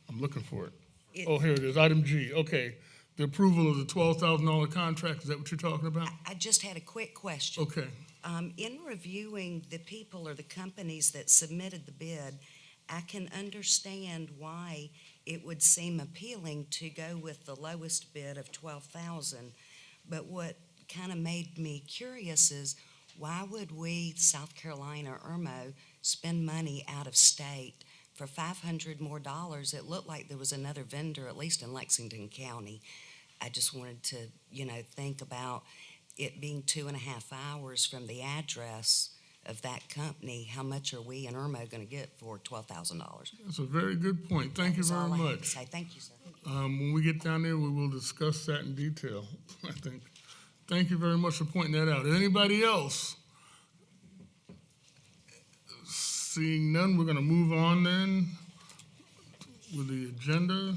I'm looking for it. Here it is, item G, okay. The approval of the $12,000 contract, is that what you're talking about? I just had a quick question. Okay. In reviewing the people or the companies that submitted the bid, I can understand why it would seem appealing to go with the lowest bid of $12,000. But what kind of made me curious is why would we, South Carolina, Irmo, spend money out of state for $500 more? It looked like there was another vendor, at least in Lexington County. I just wanted to, think about it being 2.5 hours from the address of that company, how much are we in Irmo going to get for $12,000? That's a very good point. Thank you That's very all I had to much. say. Thank you, sir. When we get down there, we will discuss that in detail, I think. Thank you very much for pointing that out. Anybody else? Seeing none, we're going to move on then with the agenda.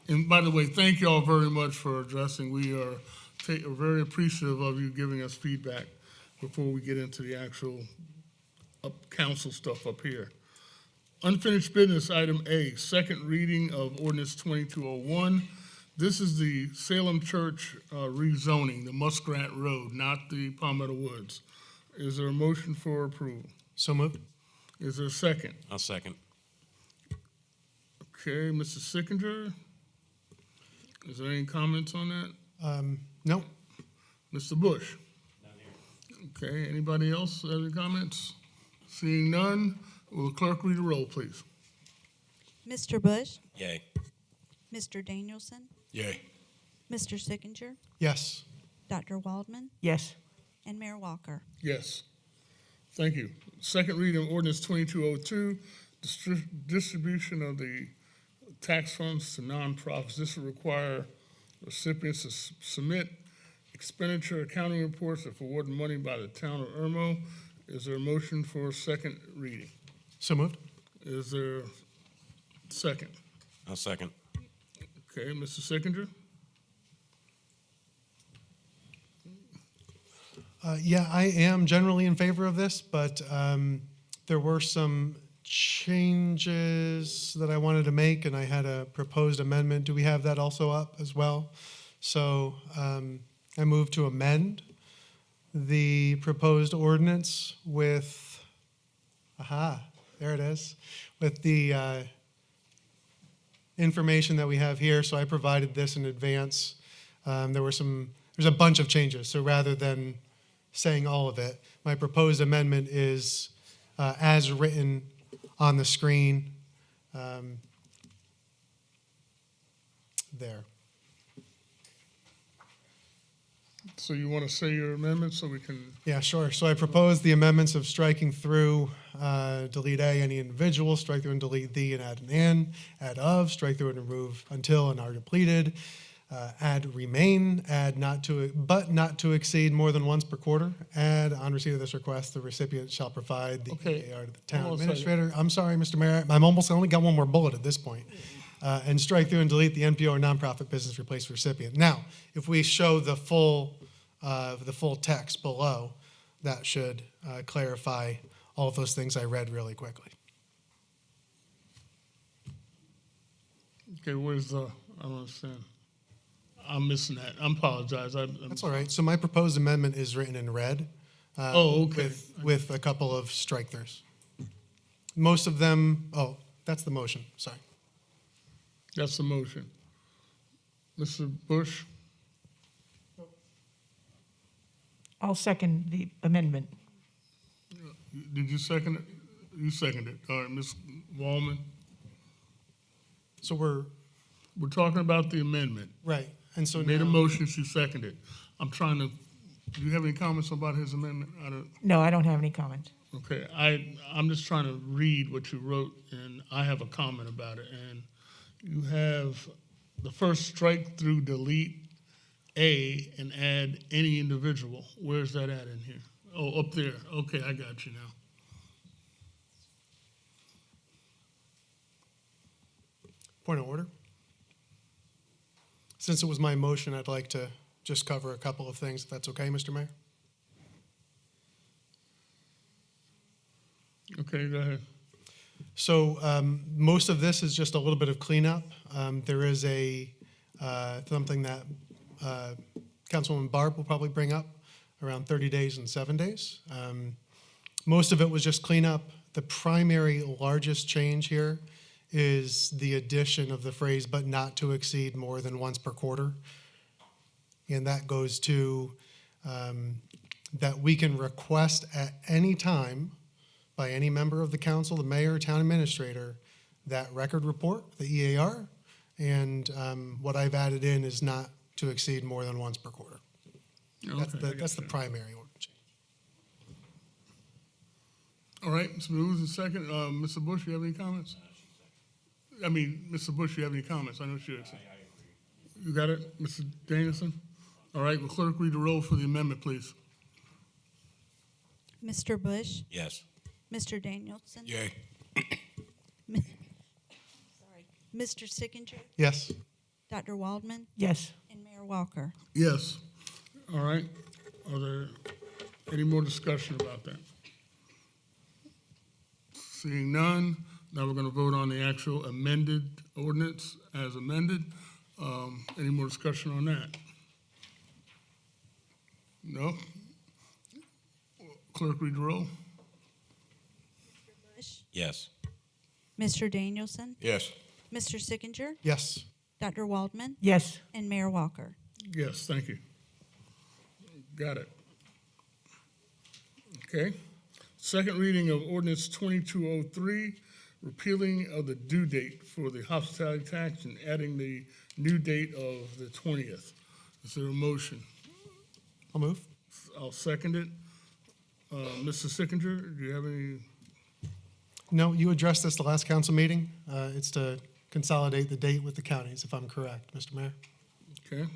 And by the way, thank you all very much for addressing. We are very appreciative of you giving us feedback before we get into the actual council stuff up here. Unfinished business, item A, second reading of ordinance 2201. This is the Salem Church rezoning, the Muskrat Road, not the Palmetto Woods. Is there a motion for approval? So moved. Is there a second? I'll second. Okay, Mr. Sickinger? Is there any comments on that? No. Mr. Bush? Okay, anybody else have any comments? Seeing none, will the clerk read the roll, please? Mr. Bush? Yay. Mr. Danielson? Yay. Mr. Sickinger? Yes. Dr. Waldman? Yes. And Mayor Walker? Yes. Thank you. Second reading of ordinance 2202, distribution of the tax funds to nonprofits. This will require recipients to submit expenditure accounting reports if awarded money by the town of Irmo. Is there a motion for second reading? So moved. Is there a second? I'll second. Okay, Mr. Sickinger? Yeah, I am generally in favor of this, but there were some changes that I wanted to make, and I had a proposed amendment. Do we have that also up as well? So I move to amend the proposed ordinance with, there it is, with the information that we have here. So I provided this in advance. There's a bunch of changes. So rather than saying all of it, my proposed amendment is as written on the screen there. So you want to say your amendment so we can? Yeah, sure. So I propose the amendments of striking through, delete A, any individual, strike through and delete the and add an and, add of, strike through and remove until and are depleted, add remain, add not to exceed more than once per quarter, add on receipt of this request, the recipient shall provide the EAR to the town administrator. I'm sorry, Mr. Mayor, I only got one more bullet at this point. And strike through and delete the NPO or nonprofit business replace recipient. Now, if we show the full text below, that should clarify all of those things I read really quickly. Okay, where's I don't understand. I'm missing that. I apologize. That's all right. So my proposed amendment is written in red. Okay. With a couple of strike-throughs. Most of them, that's the motion, sorry. That's the motion. Mr. Bush? I'll second the amendment. Did you second it? You seconded it. All right, Ms. Wallman? So we're talking about the amendment. Right. And so made a now, motion, she seconded. I'm trying to, do you have any comments about his amendment? No, I don't have any comments. Okay, I'm just trying to read what you wrote, and I have a comment about it. And you have the first strike through, delete A and add any individual. Where's that at in here? Oh, up there. Okay, I got you now. point of order. Since it was my motion, I'd like to just cover a couple of things, if that's okay, Mr. Mayor. Okay, go ahead. So most of this is just a little bit of cleanup. There is something that Councilwoman Barb will probably bring up around 30 days and 7 days. Most of it was just cleanup. The primary largest change here is the addition of the phrase, but not to exceed more than once per quarter. And that goes to that we can request at any time by any member of the council, the mayor, town administrator, that record report, the EAR, and what I've added in is not to exceed more than once per quarter. Okay, That's the primary order change. All right, Mr. Moved and second. Mr. Bush, you have any comments? Mr. Bush, you have any comments? I know she has. You got it, Mr. Danielson? All right, will clerk read the roll for the amendment, please? Mr. Bush, Yes. Mr. Danielson, Yay. Mr. Sickinger, Yes. Dr. Waldman, Yes. and Mayor Walker. Yes. All right. Are there any more discussion about that? Seeing none, now we're going to vote on the actual amended ordinance as amended. Any more discussion on that? No? Clerk, read the roll. Bush, Yes. Mr. Danielson, Yes. Mr. Sickinger, Yes. Dr. Waldman, Yes. and Mayor Walker. Yes, thank you. Got it. Okay. Second reading of ordinance 2203, repealing of the due date for the hospitality tax and adding the new date of the 20th. Is there a motion? I'll move. I'll second it. Mr. Sickinger, do you have any? No, you addressed this the last council meeting. It's to consolidate the date with the counties, if I'm correct, Mr. Mayor. Okay.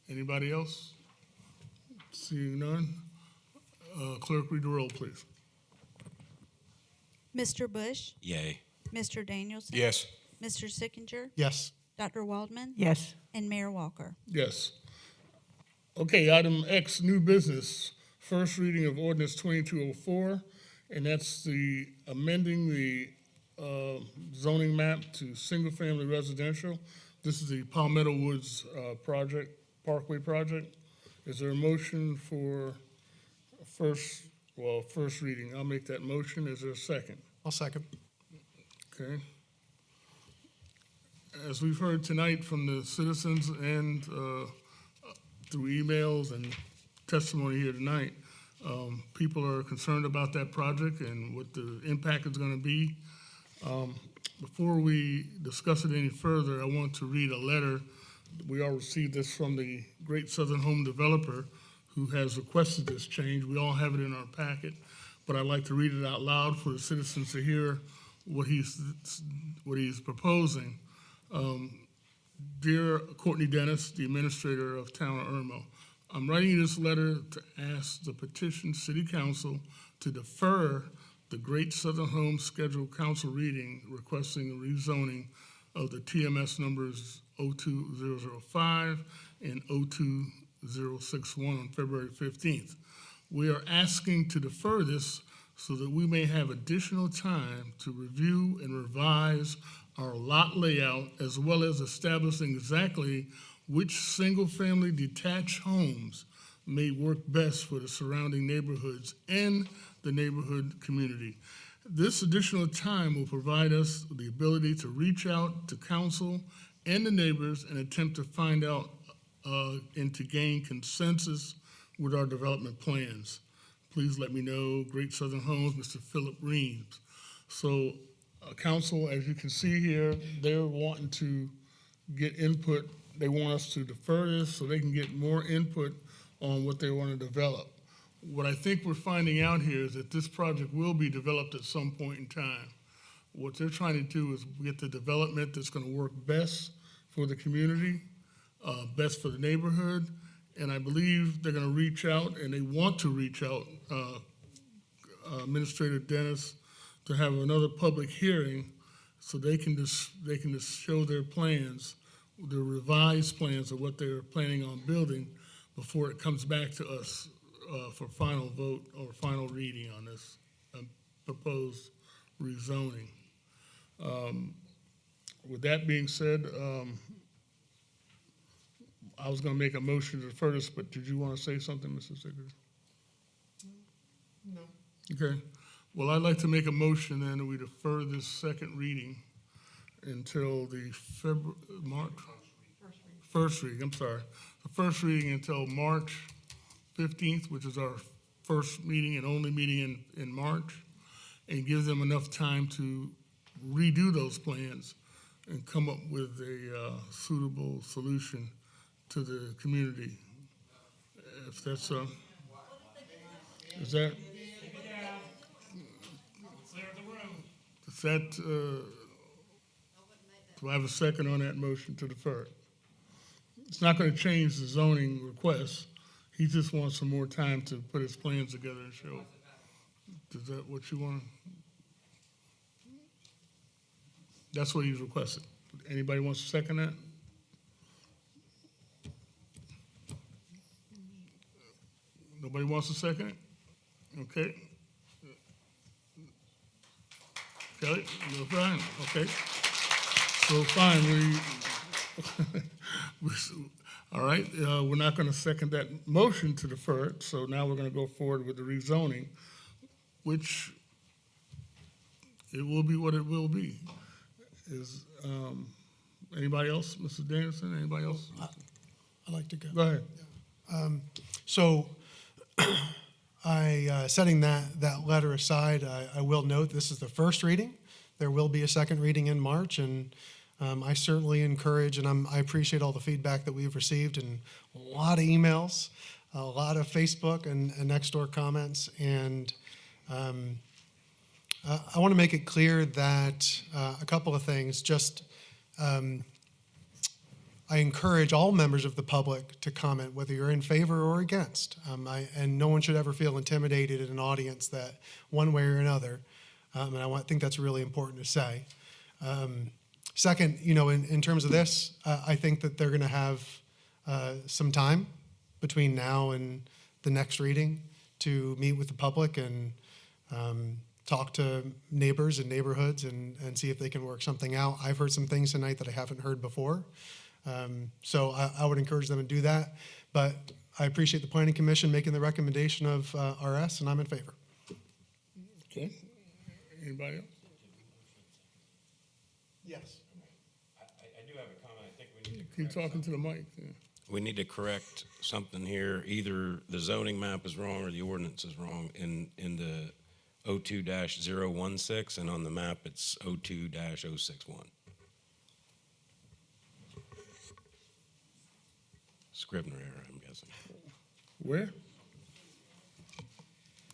Anybody else? Seeing none. Clerk, read the roll, please. Mr. Bush, Yay. Mr. Danielson, Yes. Mr. Sickinger, Yes. Dr. Waldman, Yes. and Mayor Walker. Yes. Okay, item X, new business. First reading of ordinance 2204, and that's the amending the zoning map to single-family residential. This is the Palmetto Woods Parkway project. Is there a motion for first reading? I'll make that motion. Is there a second? I'll second. Okay. As we've heard tonight from the citizens and through emails and testimony here tonight, people are concerned about that project and what the impact is going to be. Before we discuss it any further, I want to read a letter. We all received this from the Great Southern Home Developer who has requested this change. We all have it in our packet, but I'd like to read it out loud for the citizens to hear what he's proposing. Dear Courtney Dennis, the administrator of Town of Irmo, I'm writing you this letter to ask the petition City Council to defer the Great Southern Home scheduled council reading requesting a rezoning of the TMS numbers 02005 and 02061 on February 15th. We are asking to defer this so that we may have additional time to review and revise our lot layout, as well as establishing exactly which single-family detached homes may work best for the surrounding neighborhoods and the neighborhood community. This additional time will provide us the ability to reach out to council and the neighbors and attempt to find out and to gain consensus with our development plans. Please let me know. Great Southern Homes, Mr. Philip Reams. So, council, as you can see here, they're wanting to get input. They want us to defer this so they can get more input on what they want to develop. What I think we're finding out here is that this project will be developed at some point in time. What they're trying to do is get the development that's going to work best for the community, best for the neighborhood, and I believe they're going to reach out, and they want to reach out, Administrator Dennis, to have another public hearing so they can just show their plans, the revised plans of what they're planning on building before it comes back to us for final vote or final reading on this proposed rezoning. With that being said, I was going to make a motion to defer this, but did you want to say something, Mr. Secretary? No. Okay. Well, I'd like to make a motion then that we defer this second reading until the first reading, I'm sorry. The first reading until March 15th, which is our first meeting and only meeting in March, and give them enough time to redo those plans and come up with a suitable solution to the community. If that's is that? Is that, do I have a second on that motion to defer it? It's not gonna change the zoning request. He just wants some more time to put his plans together and show. Is that what you want? That's what he's requested. Anybody wants to second that? Nobody wants to second it? Okay. Kelly, you're fine, okay. So fine, all right, we're not gonna second that motion to defer it, so now we're gonna go forward with the rezoning, which it will be what it will be. Is, anybody else, Mrs. Danielson, anybody else? I'd like to go. Go ahead. So setting that letter aside, I will note this is the first reading. There will be a second reading in March, and I certainly encourage, and I appreciate all the feedback that we've received, and a lot of emails, a lot of Facebook and Nextdoor comments, and I want to make it clear that a couple of things. Just I encourage all members of the public to comment, whether you're in favor or against. And no one should ever feel intimidated in an audience that one way or another. And I think that's really important to say. Second, in terms of this, I think that they're going to have some time between now and the next reading to meet with the public and talk to neighbors and neighborhoods and see if they can work something out. I've heard some things tonight that I haven't heard before. So I would encourage them to do that. But I appreciate the Planning Commission making the recommendation of RS, and I'm in favor. Okay. Anybody else? Yes. I do have a comment. I think we need to Keep talking to the mic. Yeah. We need to correct something here. Either the zoning map is wrong or the ordinance is wrong. In the 02-016, and on the map it's 02-061. Scrivener error, I'm guessing. Where?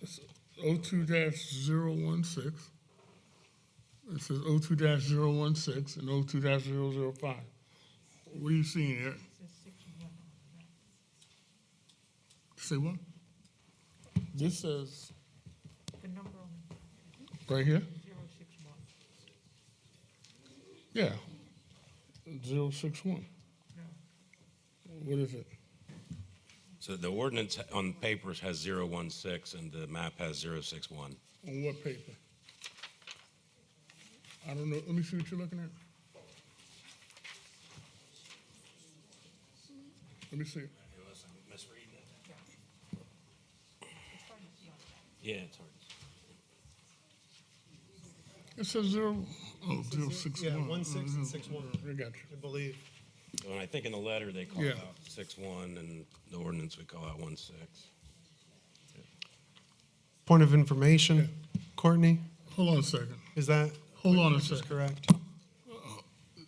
It's 02-016. It says 02-016 and 02-005. What are you seeing here? Say what? This says. The number on Right here? 061. Yeah. 061. No. What is it? So the ordinance on papers has 016 and the map has 061. On what paper? I don't know. Let me see what you're looking at. Let me see. Unless I'm misreading it. Yeah, it's hard. It says 061. Yeah, 16 and 61. I got you. I believe. And I think in the letter they call Yeah. out 61 and the ordinance we call out 16. Point of information, Courtney? Hold on a second. Is that? Hold on a is second. correct?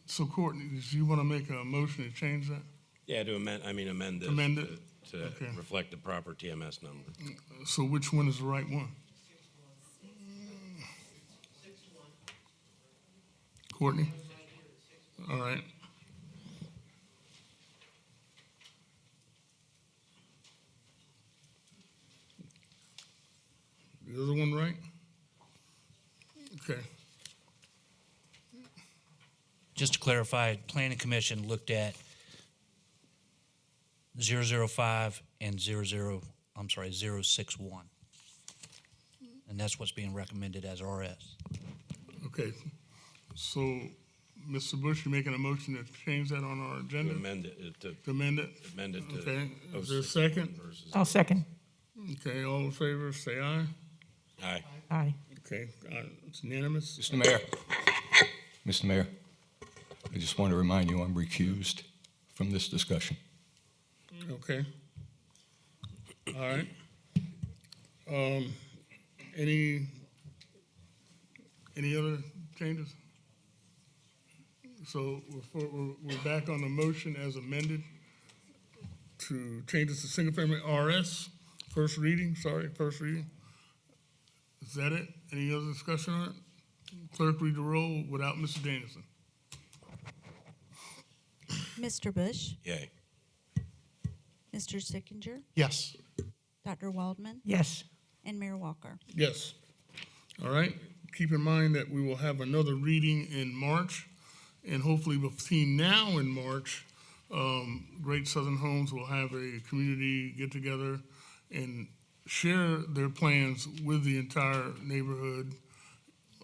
So Courtney, do you want to make a motion to change that? Yeah, to amend this. Amend it? To Okay. reflect the proper TMS number. So which one is the right one? Courtney? All right. The other one right? Okay. Just to clarify, Planning Commission looked at 005 and 061. And that's what's being recommended as RS. Okay. So, Mr. Bush, you're making a motion to change that on our agenda? To amend it. To amend it? Amend it to Okay. Is there a 06 second? versus- I'll second. Okay, all in favor, say aye. Aye. Aye. Okay, it's unanimous. Mr. Mayor, Mr. Mayor, I just want to remind you I'm recused from this discussion. Okay. All right. Any other changes? So we're back on the motion as amended to change this to single family RS, first reading. Is that it? Any other discussion on it? Clerk, read the roll without Mr. Danielson. Mr. Bush, Yay. Mr. Sickinger, Yes. Dr. Waldman, Yes. and Mayor Walker. Yes. All right. Keep in mind that we will have another reading in March, and hopefully between now and March, Great Southern Homes will have a community get-together and share their plans with the entire neighborhood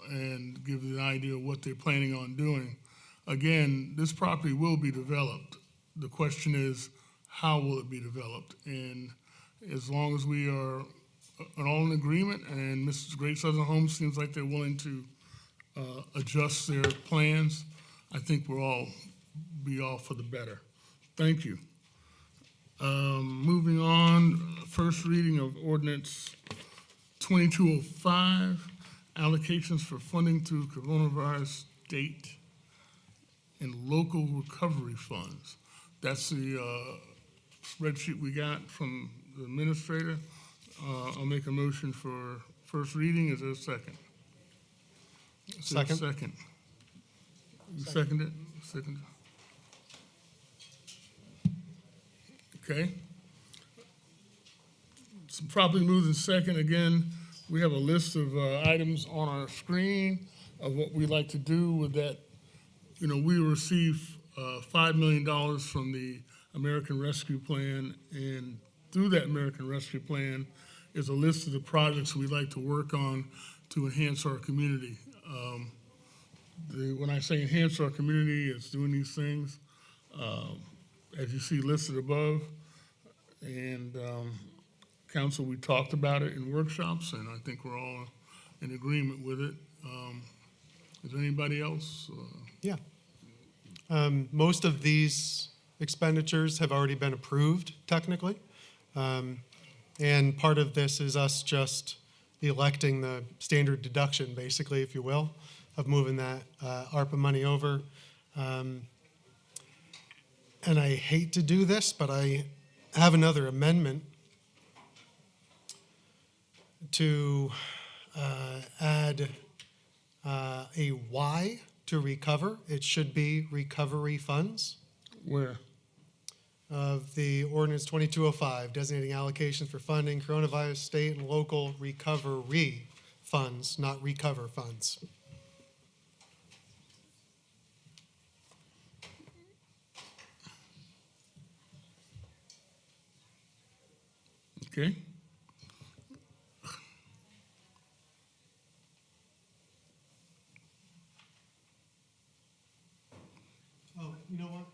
and give an idea of what they're planning on doing. Again, this property will be developed. The question is, how will it be developed? And as long as we are all in agreement, and Mrs. Great Southern Homes seems like they're willing to adjust their plans, I think we'll all be all for the better. Thank you. Moving on, first reading of Ordinance 2205, allocations for funding through coronavirus state and local recovery funds. That's the spreadsheet we got from the administrator. I'll make a motion for first reading. Is there a second? Is there a Second. second. You second it? Second. Okay. Some properly moved in second. Again, we have a list of items on our screen of what we'd like to do with that. You know, we receive $5 million from the American Rescue Plan, and through that American Rescue Plan is a list of the projects we'd like to work on to enhance our community. When I say enhance our community, it's doing these things, as you see listed above. And council, we talked about it in workshops, and I think we're all in agreement with it. Is there anybody else? Yeah. Most of these expenditures have already been approved technically. And part of this is us just electing the standard deduction, basically, if you will, of moving that ARPA money over. And I hate to do this, but I have another amendment to add a Y to recover. It should be recovery funds. Where? Of the Ordinance 2205, designating allocations for funding coronavirus state and local recovery funds, not recover funds. Okay. Oh, you know what?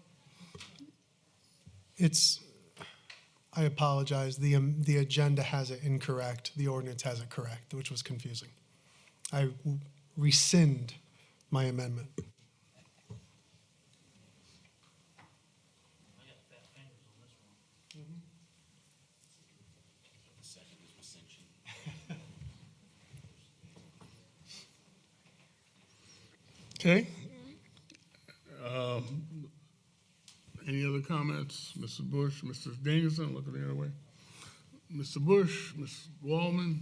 I apologize, the agenda has it incorrect, the ordinance has it correct, which was confusing. I rescind my amendment. Okay. Any other comments? Mr. Bush, Mr. Danielson, looking the other way. Mr. Bush, Ms. Waldman.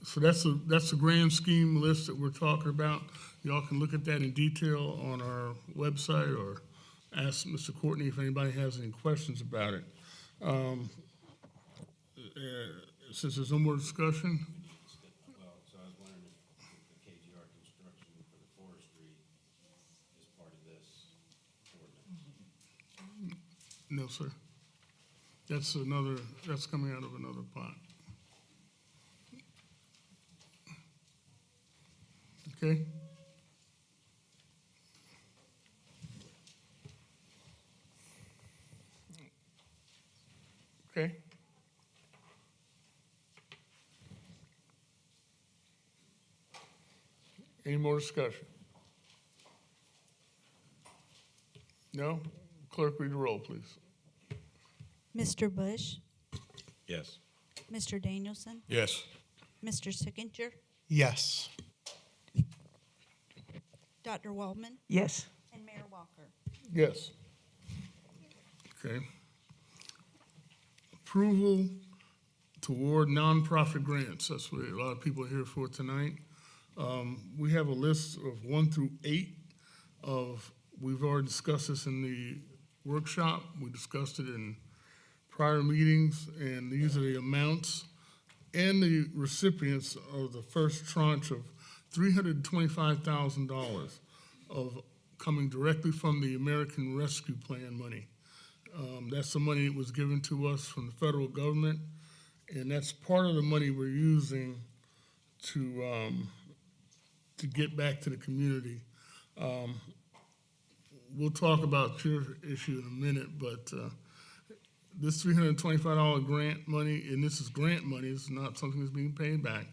So that's the grand scheme list that we're talking about. Y'all can look at that in detail on our website or ask Mr. Courtney if anybody has any questions about it. Since there's no more discussion. Well, so I was wondering if the KGR construction for the forestry is part of this ordinance. No, sir. That's coming out of another pot. Okay? Okay. Any more discussion? No? Clerk, read the roll, please. Mr. Bush, Yes. Mr. Danielson, Yes. Mr. Sickinger, Yes. Dr. Waldman, Yes. and Mayor Walker. Yes. Okay. Approval to award nonprofit grants. That's what a lot of people are here for tonight. We have a list of 1 through 8 of, we've already discussed this in the workshop. We discussed it in prior meetings, and these are the amounts and the recipients of the first tranche of $325,000 of coming directly from the American Rescue Plan money. That's the money that was given to us from the federal government, and that's part of the money we're using to get back to the community. We'll talk about your issue in a minute, but this $325 grant money, and this is grant money, it's not something that's being paid back,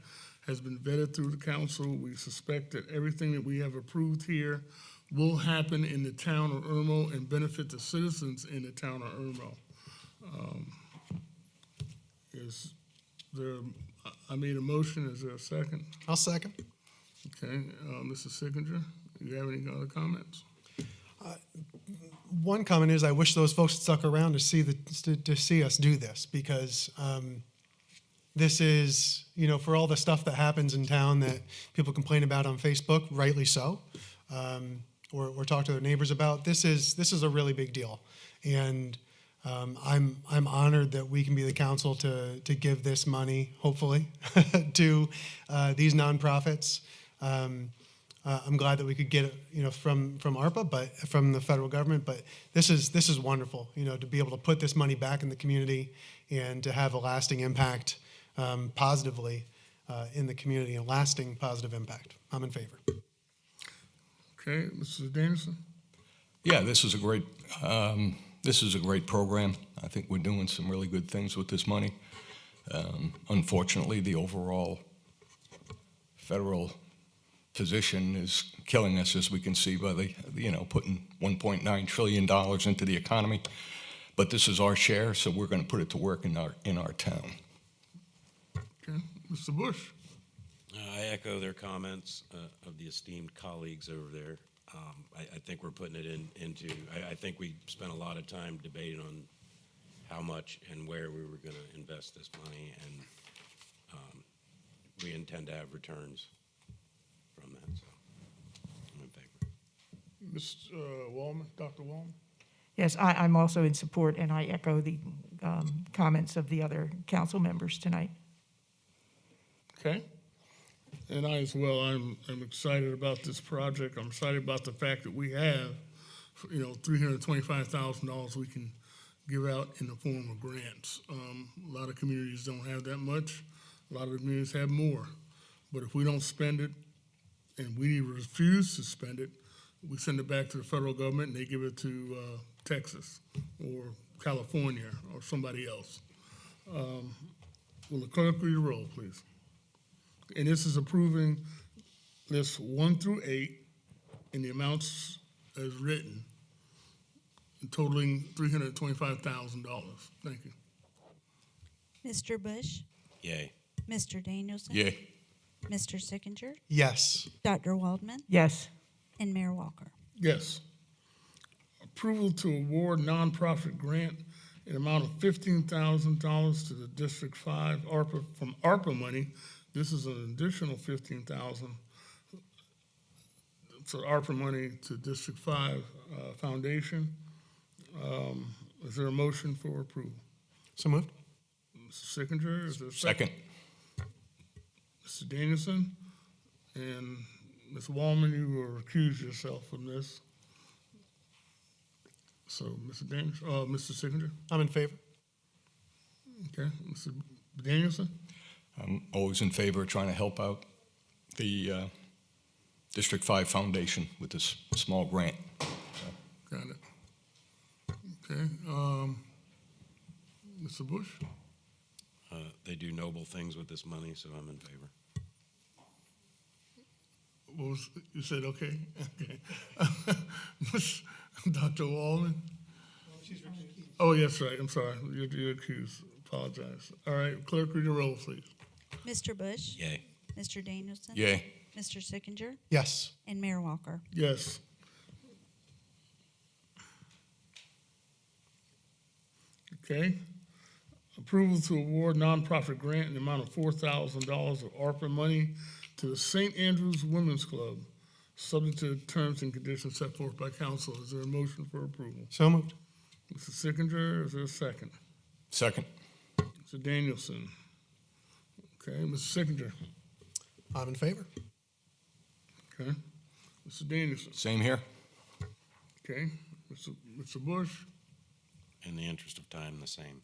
has been vetted through the council. We suspect that everything that we have approved here will happen in the town of Irmo and benefit the citizens in the town of Irmo. Is there, I made a motion, is there a second? I'll second. Okay, Mr. Sickinger, do you have any other comments? One comment is I wish those folks stuck around to see us do this, because this is, for all the stuff that happens in town that people complain about on Facebook, rightly so, or talk to their neighbors about. This is a really big deal, and I'm honored that we can be the council to give this money, hopefully, to these nonprofits. I'm glad that we could get it, from ARPA, but from the federal government. But this is wonderful, to be able to put this money back in the community and to have a lasting impact positively in the community, a lasting positive impact. I'm in favor. Okay, Mr. Danielson? Yeah, this is a great program. I think we're doing some really good things with this money. Unfortunately, the overall federal position is killing us, as we can see by the, putting $1.9 trillion into the economy. But this is our share, so we're going to put it to work in our town. Okay, Mr. Bush? I echo their comments of the esteemed colleagues over there. I think we're putting it I think we spent a lot of time debating on how much and where we were going to invest this money, and we intend to have returns from that, so I'm in favor. Ms. Wallman, Dr. Wallman? Yes, I'm also in support, and I echo the comments of the other council members tonight. Okay. And I as well, I'm excited about this project. I'm excited about the fact that we have, $325,000 we can give out in the form of grants. A lot of communities don't have that much. A lot of communities have more. But if we don't spend it, and we refuse to spend it, we send it back to the federal government and they give it to Texas or California or somebody else. Will the clerk read the roll, please? And this is approving lists 1 through 8 in the amounts as written, totaling $325,000. Thank you. Mr. Bush? Yay. Mr. Danielson? Yay. Mr. Sickinger? Yes. Dr. Waldman? Yes. And Mayor Walker? Yes. Approval to award nonprofit grant in amount of $15,000 to the District 5 from ARPA money. This is an additional $15,000. So ARPA money to District 5 Foundation. Is there a motion for approval? So moved. Mr. Sickinger, is there a Second. Mr. Danielson and Ms. Wallman, you will recuse yourself from this. So, Mr. Danielson, Mr. Sickinger? I'm in favor. Okay, Mr. Danielson? I'm always in favor of trying to help out the District 5 Foundation with this small grant. Got it. Okay, Mr. Bush? They do noble things with this money, so I'm in favor. What was, you said okay? Okay. Dr. Wallman? Oh, yes, right, I'm sorry, you're accused, apologize. All right, clerk, read the roll, please. Mr. Bush? Yay. Mr. Danielson? Yay. Mr. Sickinger? Yes. And Mayor Walker? Yes. Okay. Approval to award nonprofit grant in the amount of $4,000 of ARPA money to the St. Andrews Women's Club, subject to terms and conditions set forth by council. Is there a motion for approval? So moved. Mr. Sickinger, is there a second? Second. Mr. Danielson. Okay, Mr. Sickinger. I'm in favor. Okay. Mr. Danielson. Same here. Okay. Mr. Bush. In the interest of time, the same.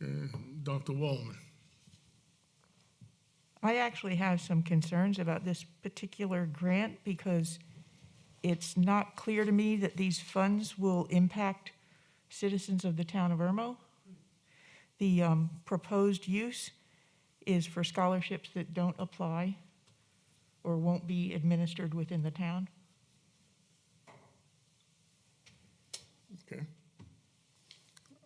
Okay. Dr. Wallman. I actually have some concerns about this particular grant because it's not clear to me that these funds will impact citizens of the town of Irmo. The proposed use is for scholarships that don't apply or won't be administered within the town. Okay.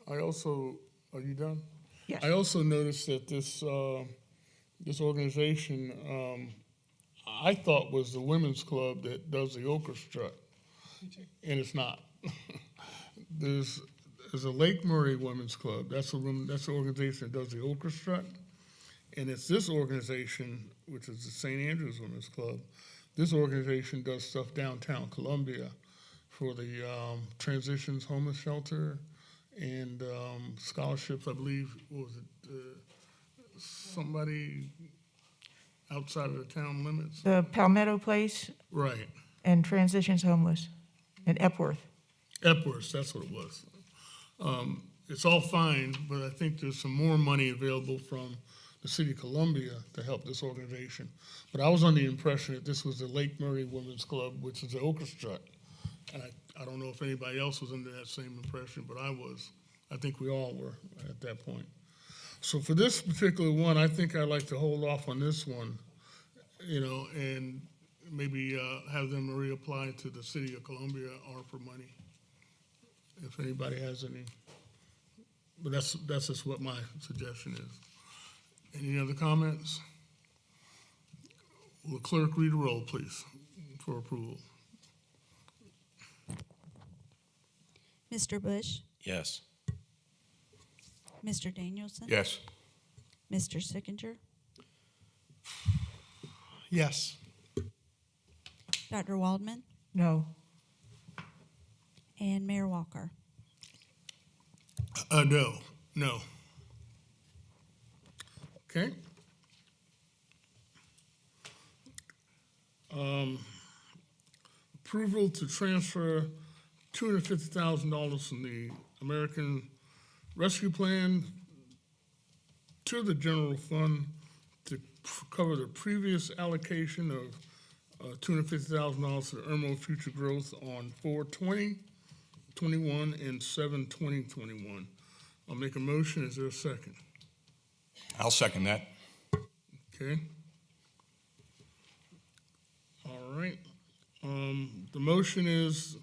I also, are you done? Yes. I also noticed that this organization, I thought was the women's club that does the orchestra, and it's not. There's a Lake Murray Women's Club. That's the organization that does the orchestra, and it's this organization, which is the St. Andrews Women's Club. This organization does stuff downtown Columbia for the Transitions Homeless Shelter and scholarships, I believe. What was it? Somebody outside of the town limits? The Palmetto Place. Right. And Transitions Homeless, and Epworth. Epworth, that's what it was. It's all fine, but I think there's some more money available from the city of Columbia to help this organization. But I was under the impression that this was the Lake Murray Women's Club, which is the orchestra. And I don't know if anybody else was under that same impression, but I was. I think we all were at that point. So for this particular one, I think I'd like to hold off on this one, and maybe have them reapply to the city of Columbia ARPA money, if anybody has any. But that's just what my suggestion is. Any other comments? Will the clerk read the roll, please, for approval? Mr. Bush? Yes. Mr. Danielson? Yes. Mr. Sickinger? Yes. Dr. Waldman? No. And Mayor Walker? No. Okay. Approval to transfer $250,000 from the American Rescue Plan to the general fund to cover the previous allocation of $250,000 to the Irmo Future Growth on 4/20/21 and 7/20/21. I'll make a motion. Is there a second? I'll second that. Okay. All right. The motion is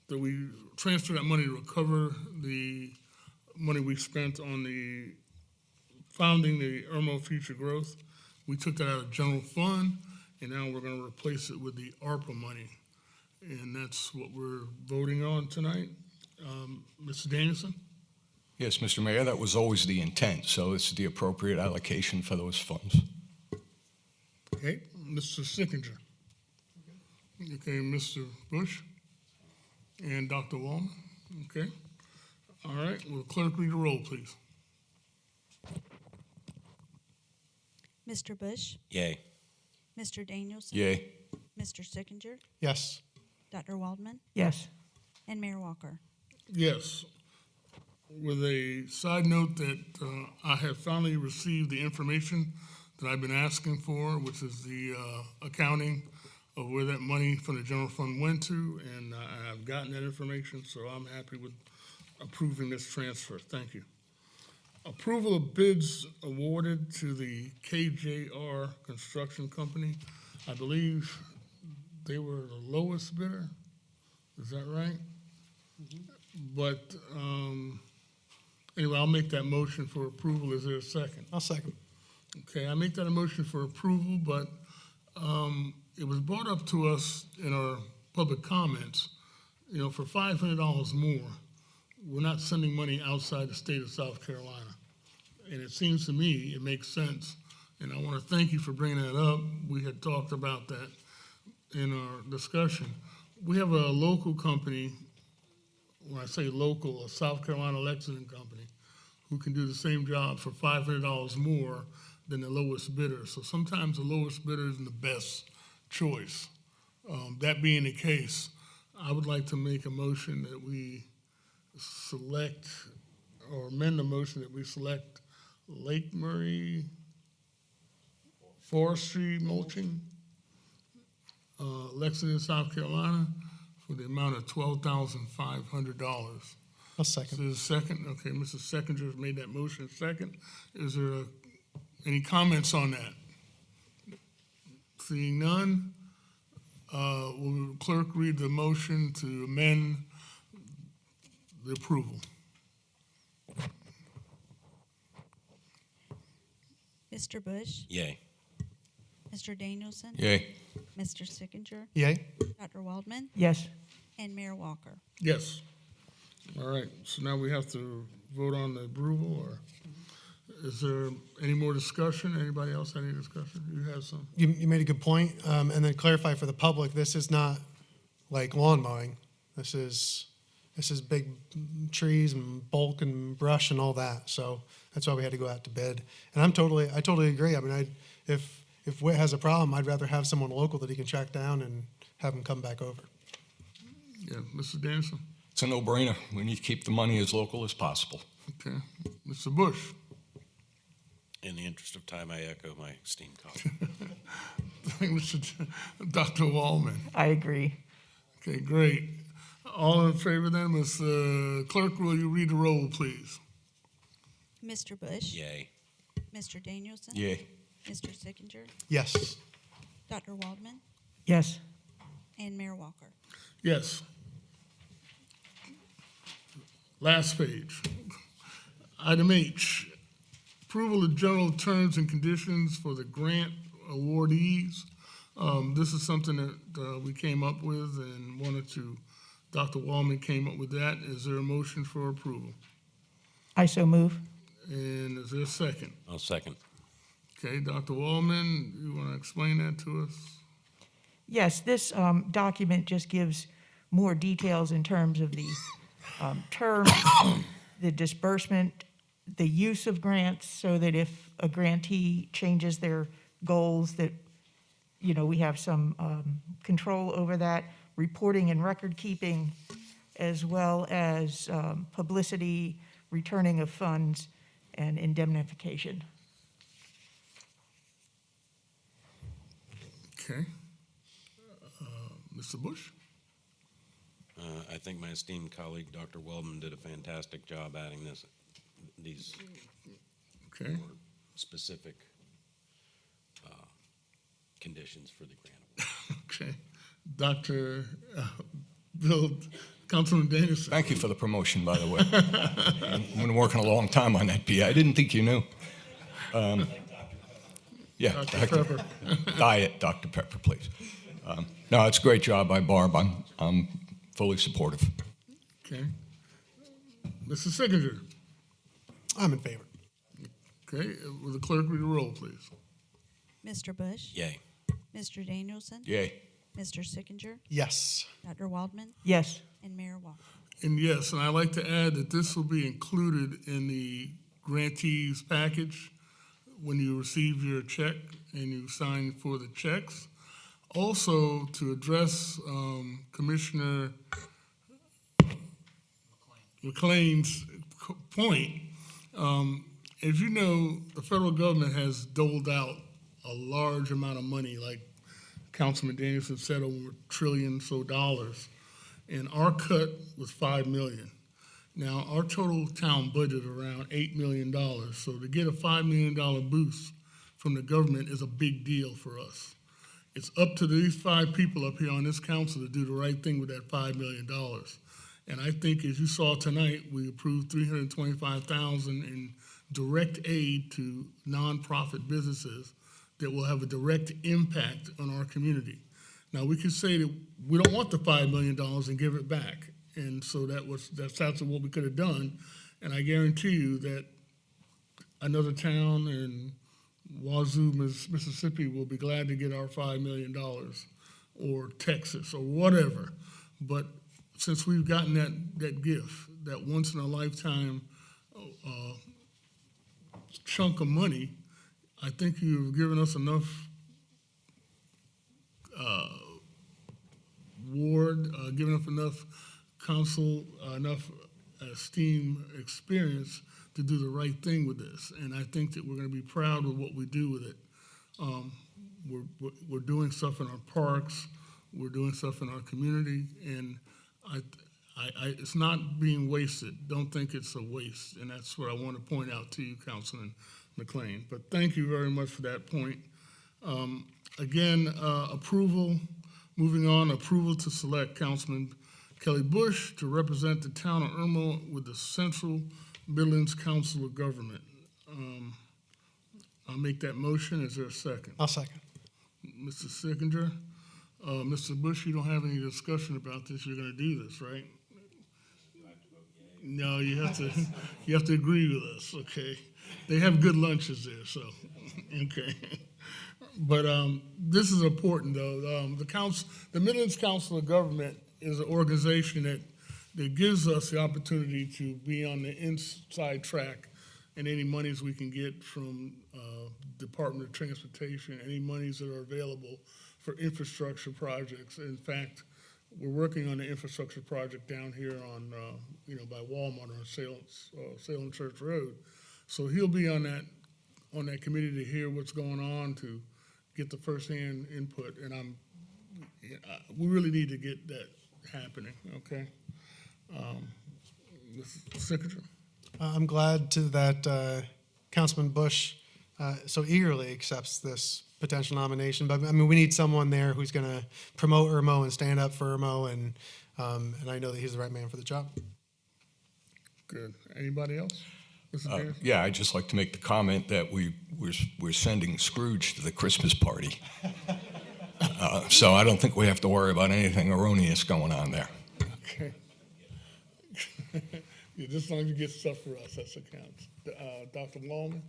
that we transfer that money to recover the money we spent on the founding the Irmo Future Growth. We took that out of general fund, and now we're going to replace it with the ARPA money. And that's what we're voting on tonight. Mr. Danielson? Yes, Mr. Mayor, that was always the intent, so this is the appropriate allocation for those funds. Okay. Mr. Sickinger? Okay, Mr. Bush? And Dr. Wallman? Okay. All right. Will the clerk read the roll, please? Mr. Bush? Yay. Mr. Danielson? Yay. Mr. Sickinger? Yes. Dr. Waldman? Yes. And Mayor Walker? Yes. With a side note that I have finally received the information that I've been asking for, which is the accounting of where that money from the general fund went to, and I've gotten that information, so I'm happy with approving this transfer. Thank you. Approval of bids awarded to the KJR Construction Company. I believe they were the lowest bidder. Is that right? But anyway, I'll make that motion for approval. Is there a second? I'll second. Okay, I make that a motion for approval, but it was brought up to us in our public comments, for $500 more, we're not sending money outside the state of South Carolina. and it seems to me it makes sense. And I want to thank you for bringing that up. We had talked about that in our discussion. We have a local company, when I say local, a South Carolina Lexington company, who can do the same job for $500 more than the lowest bidder. So sometimes the lowest bidder isn't the best choice. That being the case, I would like to make a motion that we select, or amend the motion that we select Lake Murray Forestry Mulching, Lexington, South Carolina, for the amount of $12,500. I'll second. Is there a second? Okay, Mr. Seconder has made that motion second. Is there any comments on that? Seeing none, will the clerk read the motion to amend the approval? Mr. Bush? Yay. Mr. Danielson? Yay. Mr. Sickinger? Yay. Dr. Waldman? Yes. And Mayor Walker? Yes. All right, so now we have to vote on the approval, or is there any more discussion? Anybody else have any discussion? You have some? You made a good point. And then clarify for the public, this is not like lawn mowing. This is big trees and bulk and brush and all that. So that's why we had to go out to bid. And I totally agree. I mean, if Whit has a problem, I'd rather have someone local that he can track down and have him come back over. Yeah, Mr. Danielson? It's a no-brainer. We need to keep the money as local as possible. Okay. Mr. Bush? In the interest of time, I echo my esteemed colleague. Dr. Waldman? I agree. Okay, great. All in favor then, Ms. Clerk, will you read the roll, please? Mr. Bush? Yay. Mr. Danielson? Yay. Mr. Sickinger? Yes. Dr. Waldman? Yes. And Mayor Walker? Yes. Last page. Item H, approval of general terms and conditions for the grant awardees. This is something that we came up with and Dr. Waldman came up with that. Is there a motion for approval? I so move. And is there a second? I'll second. Okay, Dr. Waldman, you want to explain that to us? Yes, this document just gives more details in terms of the term, the disbursement, the use of grants, so that if a grantee changes their goals, that, we have some control over that, reporting and record keeping, as well as publicity, returning of funds, and indemnification. Okay. Mr. Bush? I think my esteemed colleague, Dr. Waldman, did a fantastic job adding these Okay. specific conditions for the grant. Okay. Dr. Bill, Councilman Danielson. Thank you for the promotion, by the way. I've been working a long time on that, PA. I didn't think you knew. Yeah. Dr. Pepper. Diet Dr. Pepper, please. No, it's a great job by Barb. I'm fully supportive. Okay. Mr. Sickinger. I'm in favor. Okay. Will the clerk read the roll, please? Mr. Bush? Yay. Mr. Danielson? Yay. Mr. Sickinger? Yes. Dr. Waldman? Yes. And Mayor Walker? And yes, and I'd like to add that this will be included in the grantees package when you receive your check and you sign for the checks. Also, to address Commissioner McLean's point, as you know, the federal government has doled out a large amount of money, like Councilman Danielson said, over $1 trillion dollars. And our cut was $5 million. Now, our total town budget is around $8 million. So to get a $5 million boost from the government is a big deal for us. It's up to these 5 people up here on this council to do the right thing with that $5 million. And I think, as you saw tonight, we approved $325,000 in direct aid to nonprofit businesses that will have a direct impact on our community. Now, we could say that we don't want the $5 million and give it back. And so that's what we could have done. And I guarantee you that another town in Wazoo, Mississippi will be glad to get our $5 million, or Texas, or whatever. But since we've gotten that gift, that once in a lifetime chunk of money, I think you've given us enough given us enough counsel, enough esteem, experience to do the right thing with this. And I think that we're going to be proud of what we do with it. We're doing stuff in our parks, we're doing stuff in our community, and it's not being wasted. Don't think it's a waste, and that's what I want to point out to you, Councilman McLean. But thank you very much for that point. Again, approval, moving on, approval to select Councilman Kelly Bush to represent the town of Irmo with the Central Midlands Council of Government. I'll make that motion. Is there a second? I'll second. Mr. Sickinger, Mr. Bush, you don't have any discussion about this. You're going to do this, right? No, you have to agree with us. Okay, they have good lunches there, so okay. But this is important, though. The Midlands Council of Government is an organization that gives us the opportunity to be on the inside track, and any monies we can get from Department of Transportation, any monies that are available for infrastructure projects. In fact, we're working on the infrastructure project down here on, by Walmart on Salem Church Road. So he'll be on that committee to hear what's going on, to get the firsthand input, and we really need to get that happening. Okay, Mr. Secretary. I'm glad that Councilman Bush so eagerly accepts this potential nomination. But I mean, we need someone there who's going to promote Irmo and stand up for Irmo, and I know that he's the right man for the job. Good. Anybody else? Yeah, I'd just like to make the comment that we're sending Scrooge to the Christmas party. So I don't think we have to worry about anything erroneous going on there. Okay. Yeah, just as long as you get stuff for us, that's what counts. Dr. Wallman?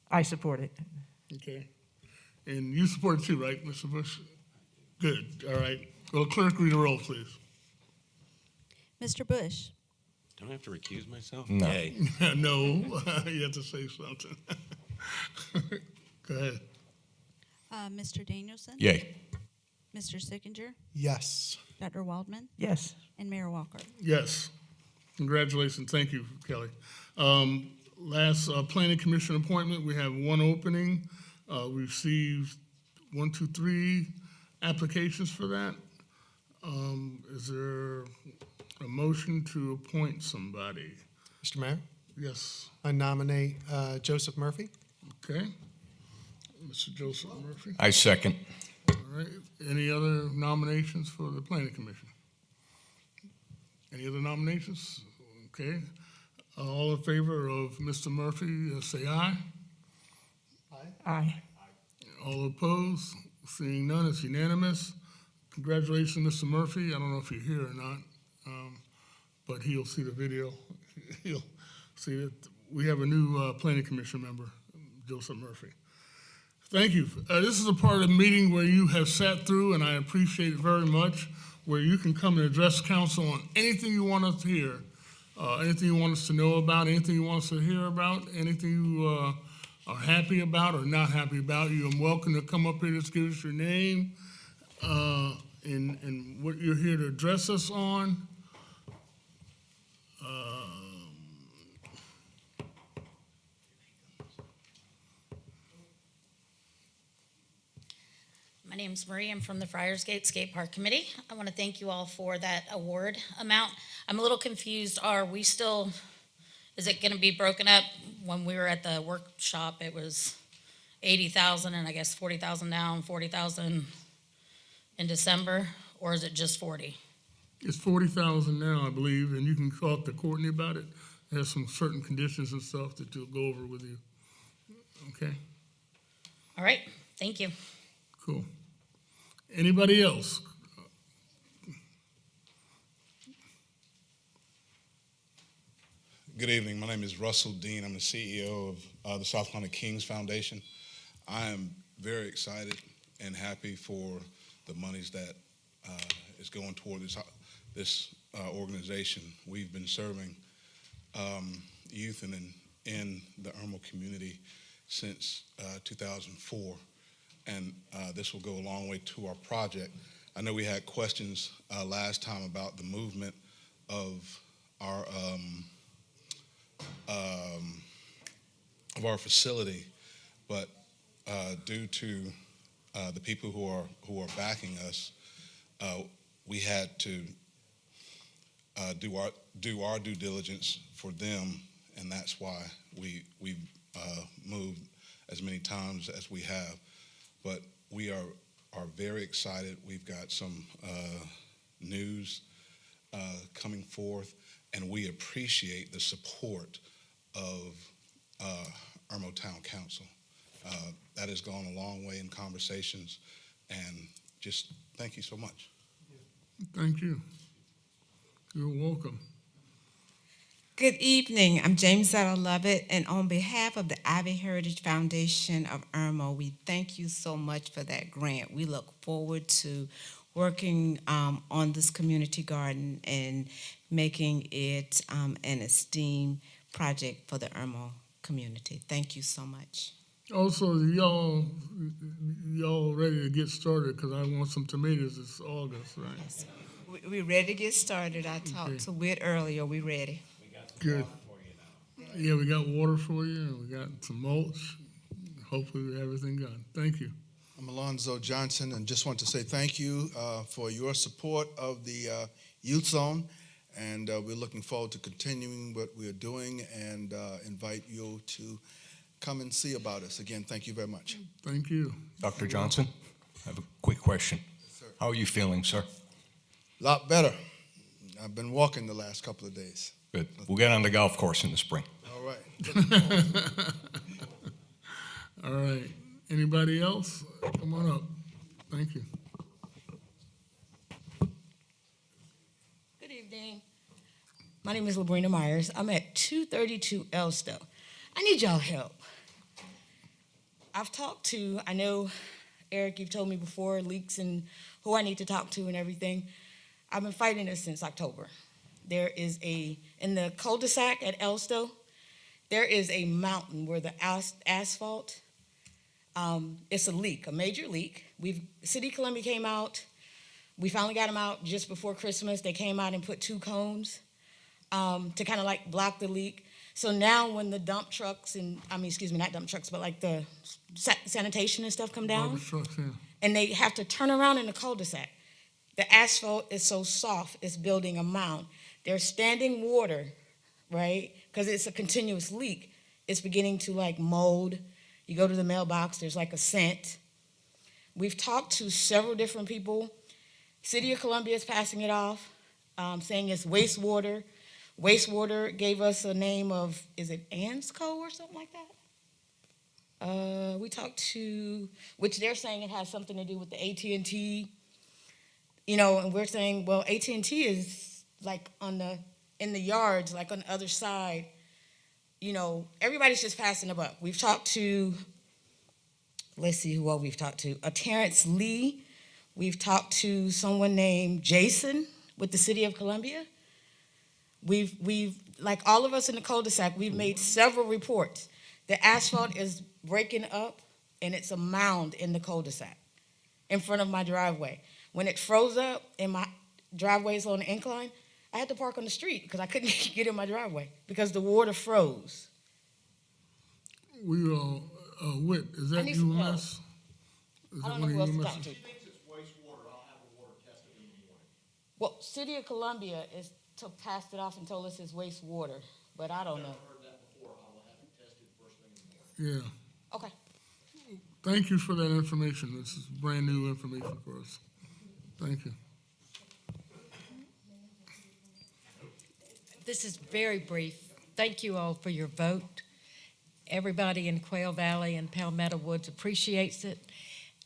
I support it. Okay. And you support it too, right, Mr. Bush? Good. All right. Will the clerk read the roll, please? Mr. Bush. Don't I have to recuse myself? No. Yay. No, you have to say something. Go ahead. Mr. Danielson. Yay. Mr. Sickinger. Yes. Dr. Waldman. Yes. And Mayor Walker. Yes. Congratulations. Thank you, Kelly. Last Planning Commission appointment, we have one opening. We received 3 applications for that. Is there a motion to appoint somebody? Mr. Mayor? Yes. I nominate Joseph Murphy. Okay. Mr. Joseph Murphy. I second. All right. Any other nominations for the Planning Commission? Any other nominations? Okay. All in favor of Mr. Murphy, say aye. Aye. All opposed? Seeing none, it's unanimous. Congratulations, Mr. Murphy. I don't know if you're here or not, but he'll see the video. He'll see that we have a new Planning Commission member, Joseph Murphy. Thank you. This is a part of the meeting where you have sat through, and I appreciate it very much, where you can come and address council on anything you want us to hear, anything you want us to know about, anything you want us to hear about, anything you are happy about or not happy about. You're welcome to come up here, just give us your name and what you're here to address us on. My name's Marie. I'm from the Friars Gate Skate Park Committee. I want to thank you all for that award amount. I'm a little confused. Is it going to be broken up? When we were at the workshop, it was 80,000 and I guess 40,000 now and 40,000 in December, or is it just 40? It's 40,000 now, I believe, and you can talk to Courtney about it. There's some certain conditions and stuff that she'll go over with you. Okay? All right, thank you. Cool. Anybody else? Good evening. My name is Russell Dean. I'm the CEO of the South Carolina Kings Foundation. I am very excited and happy for the monies that is going toward this organization. We've been serving youth in the Irmo community since 2004, and this will go a long way to our project. I know we had questions last time about the movement of our facility, but due to the people who are backing us, we had to do our due diligence for them, and that's why we moved as many times as we have. But we are very excited. We've got some news coming forth, and we appreciate the support of Irmo Town Council. That has gone a long way in conversations, and just thank you so much. Thank you. You're welcome. Good evening. I'm Jamesetta Lovett, and on behalf of the Ivy Heritage Foundation of Irmo, we thank you so much for that grant. We look forward to working on this community garden and making it an esteemed project for the Irmo community. Thank you so much. Also, y'all ready to get started, because I want some tomatoes this August, right? Yes. We're ready to get started. I talked to Whit earlier. We're ready. Good. Yeah, we got water for you, and we got some mulch. Hopefully we have everything done. Thank you. I'm Alonzo Johnson, and just want to say thank you for your support of the Youth Zone, and we're looking forward to continuing what we're doing, and invite you to come and see about us. Again, thank you very much. Thank you. Dr. Johnson, I have a quick question. How are you feeling, sir? A lot better. I've been walking the last couple of days. Good. We'll get on the golf course in the spring. All right. All right. Anybody else? Come on up. Thank you. Good evening. My name is Labrina Myers. I'm at 232 Elstow. I need y'all help. I know, Eric, you've told me before, leaks and who I need to talk to and everything. I've been fighting this since October. There is in the cul-de-sac at Elstow, there is a mountain where the asphalt, it's a leak, a major leak. City of Columbia came out. We finally got them out just before Christmas. They came out and put 2 cones to kind of like block the leak. So now when the dump trucks not dump trucks, but like the sanitation and stuff come down, and they have to turn around in the cul-de-sac, the asphalt is so soft, it's building a mound. There's standing water, right? Because it's a continuous leak. It's beginning to like mold. You go to the mailbox, there's like a scent. We've talked to several different people. City of Columbia is passing it off, saying it's wastewater. Wastewater gave us a name of, is it Ansco or something like that? We talked to, which they're saying it has something to do with the AT&T, and we're saying, well, AT&T is like in the yards, like on the other side. Everybody's just passing them up. We've talked to, let's see who we've talked to. Terrence Lee. We've talked to someone named Jason with the City of Columbia. We've like all of us in the cul-de-sac, we've made several reports. The asphalt is breaking up, and it's a mound in the cul-de-sac in front of my driveway. When it froze up and my driveway is on an incline, I had to park on the street because I couldn't get in my driveway because the water froze. We Whit, is that UMS? I don't know who else to talk to. Well, City of Columbia passed it off and told us it's wastewater, but I don't know. Yeah. Okay. Thank you for that information. This is brand new information for us. Thank you. This is very brief. Thank you all for your vote. Everybody in Quail Valley and Palmetto Woods appreciates it.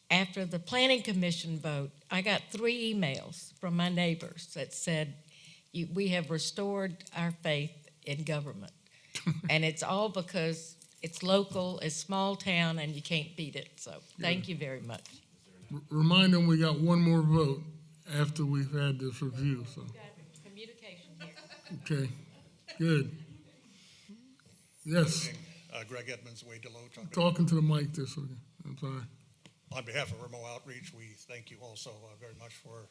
After the Planning Commission vote, I got 3 emails from my neighbors that said, we have restored our faith in government. And it's all because it's local, it's small town, and you can't beat it. So thank you very much. Remind them we got one more vote after we've had this review, so. Communication here. Okay, good. Yes, Greg Edmonds, Wade Deloach. talking to the mic this weekend. I'm sorry. On behalf of Irmo Outreach, we thank you also very much for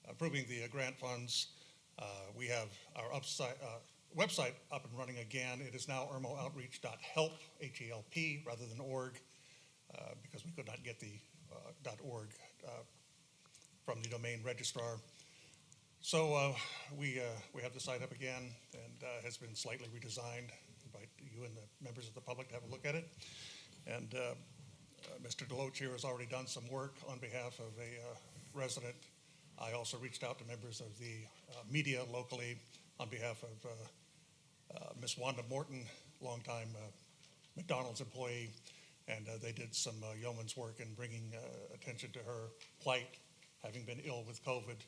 approving the grant funds. We have our website up and running again. It is now irmooutreach.help, H-E-L-P, rather than org, because we could not get the .org from the domain registrar. So we have the site up again and has been slightly redesigned. Invite you and the members of the public to have a look at it. And Mr. Deloach here has already done some work on behalf of a resident. I also reached out to members of the media locally on behalf of Ms. Wanda Morton, longtime McDonald's employee, and they did some yeoman's work in bringing attention to her plight, having been ill with COVID,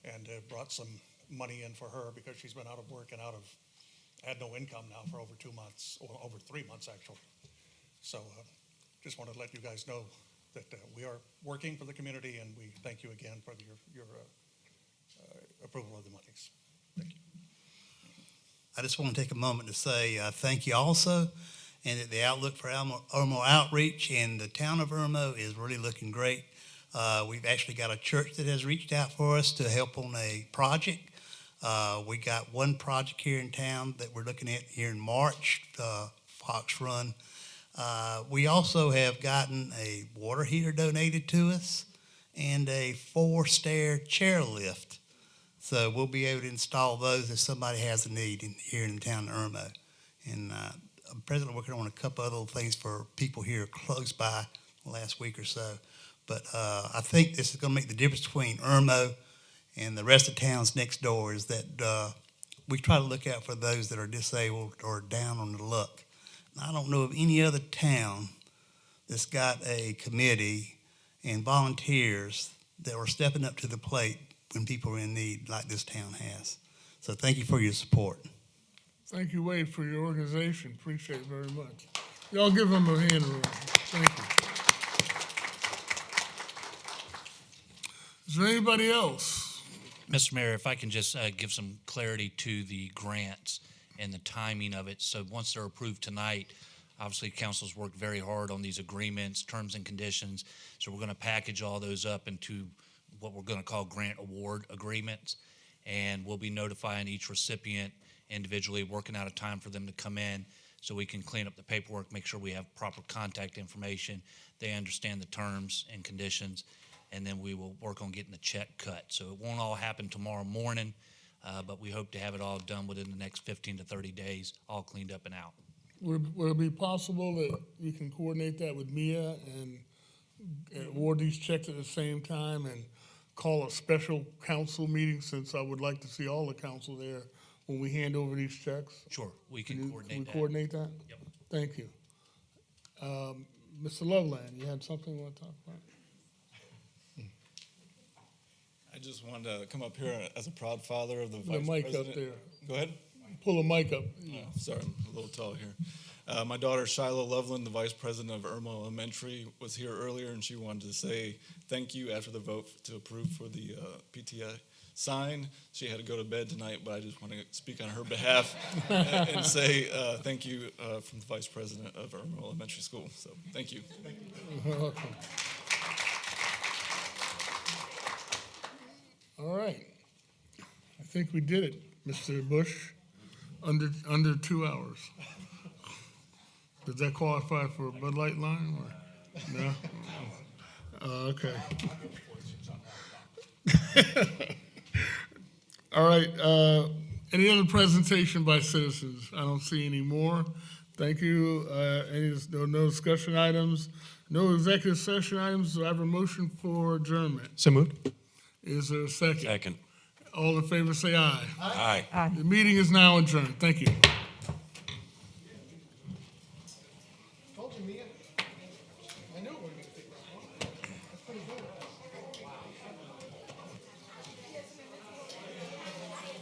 and brought some money in for her because she's been out of work and had no income now for over 2 months, or over 3 months actually. So just wanted to let you guys know that we are working for the community, and we thank you again for your approval of the monies. Thank you. I just want to take a moment to say thank you also, and that the outlook for Irmo Outreach and the town of Irmo is really looking great. We've actually got a church that has reached out for us to help on a project. We got one project here in town that we're looking at here in March, Fox Run. We also have gotten a water heater donated to us and a 4-stair chairlift. So we'll be able to install those if somebody has a need here in the town of Irmo. And I'm presently working on a couple other things for people here close by the last week or so. But I think this is going to make the difference between Irmo and the rest of towns next door, is that we try to look out for those that are disabled or down on the luck. I don't know of any other town that's got a committee and volunteers that are stepping up to the plate when people are in need like this town has. So thank you for your support. Thank you, Wade, for your organization. Appreciate it very much. Y'all give them a hand around. Thank you. Is there anybody else? Mr. Mayor, if I can just give some clarity to the grants and the timing of it. So once they're approved tonight, obviously council's worked very hard on these agreements, terms and conditions. So we're going to package all those up into what we're going to call grant award agreements. And we'll be notifying each recipient individually, working out a time for them to come in so we can clean up the paperwork, make sure we have proper contact information, they understand the terms and conditions, and then we will work on getting the check cut. So it won't all happen tomorrow morning, but we hope to have it all done within the next 15 to 30 days, all cleaned up and out. Would it be possible that you can coordinate that with Mia and award these checks at the same time and call a special council meeting, since I would like to see all the council there when we hand over these checks? Sure, we can coordinate that. Can we coordinate that? Yep. Thank you. Mr. Loveland, you had something you want to talk about? I just wanted to come up here as a proud father of the The vice mic president. up there. Go ahead. Pull a mic up. Oh, sorry, I'm a little tall here. My daughter Shiloh Loveland, the vice president of Irmo Elementary, was here earlier, and she wanted to say thank you after the vote to approve for the PTA sign. She had to go to bed tonight, but I just want to speak on her behalf and say thank you from the vice president of Irmo Elementary School. So thank you. You're welcome. All right. I think we did it, Mr. Bush, under 2 hours. Does that qualify for a Bud Light line? Or? No? Okay. All right. Any other presentation by citizens? I don't see any more. Thank you. No discussion items, no executive session items. Do I have a motion for adjournment? So moved. Is there a second? Second. All in favor say aye. Aye. The meeting is now adjourned. Thank you.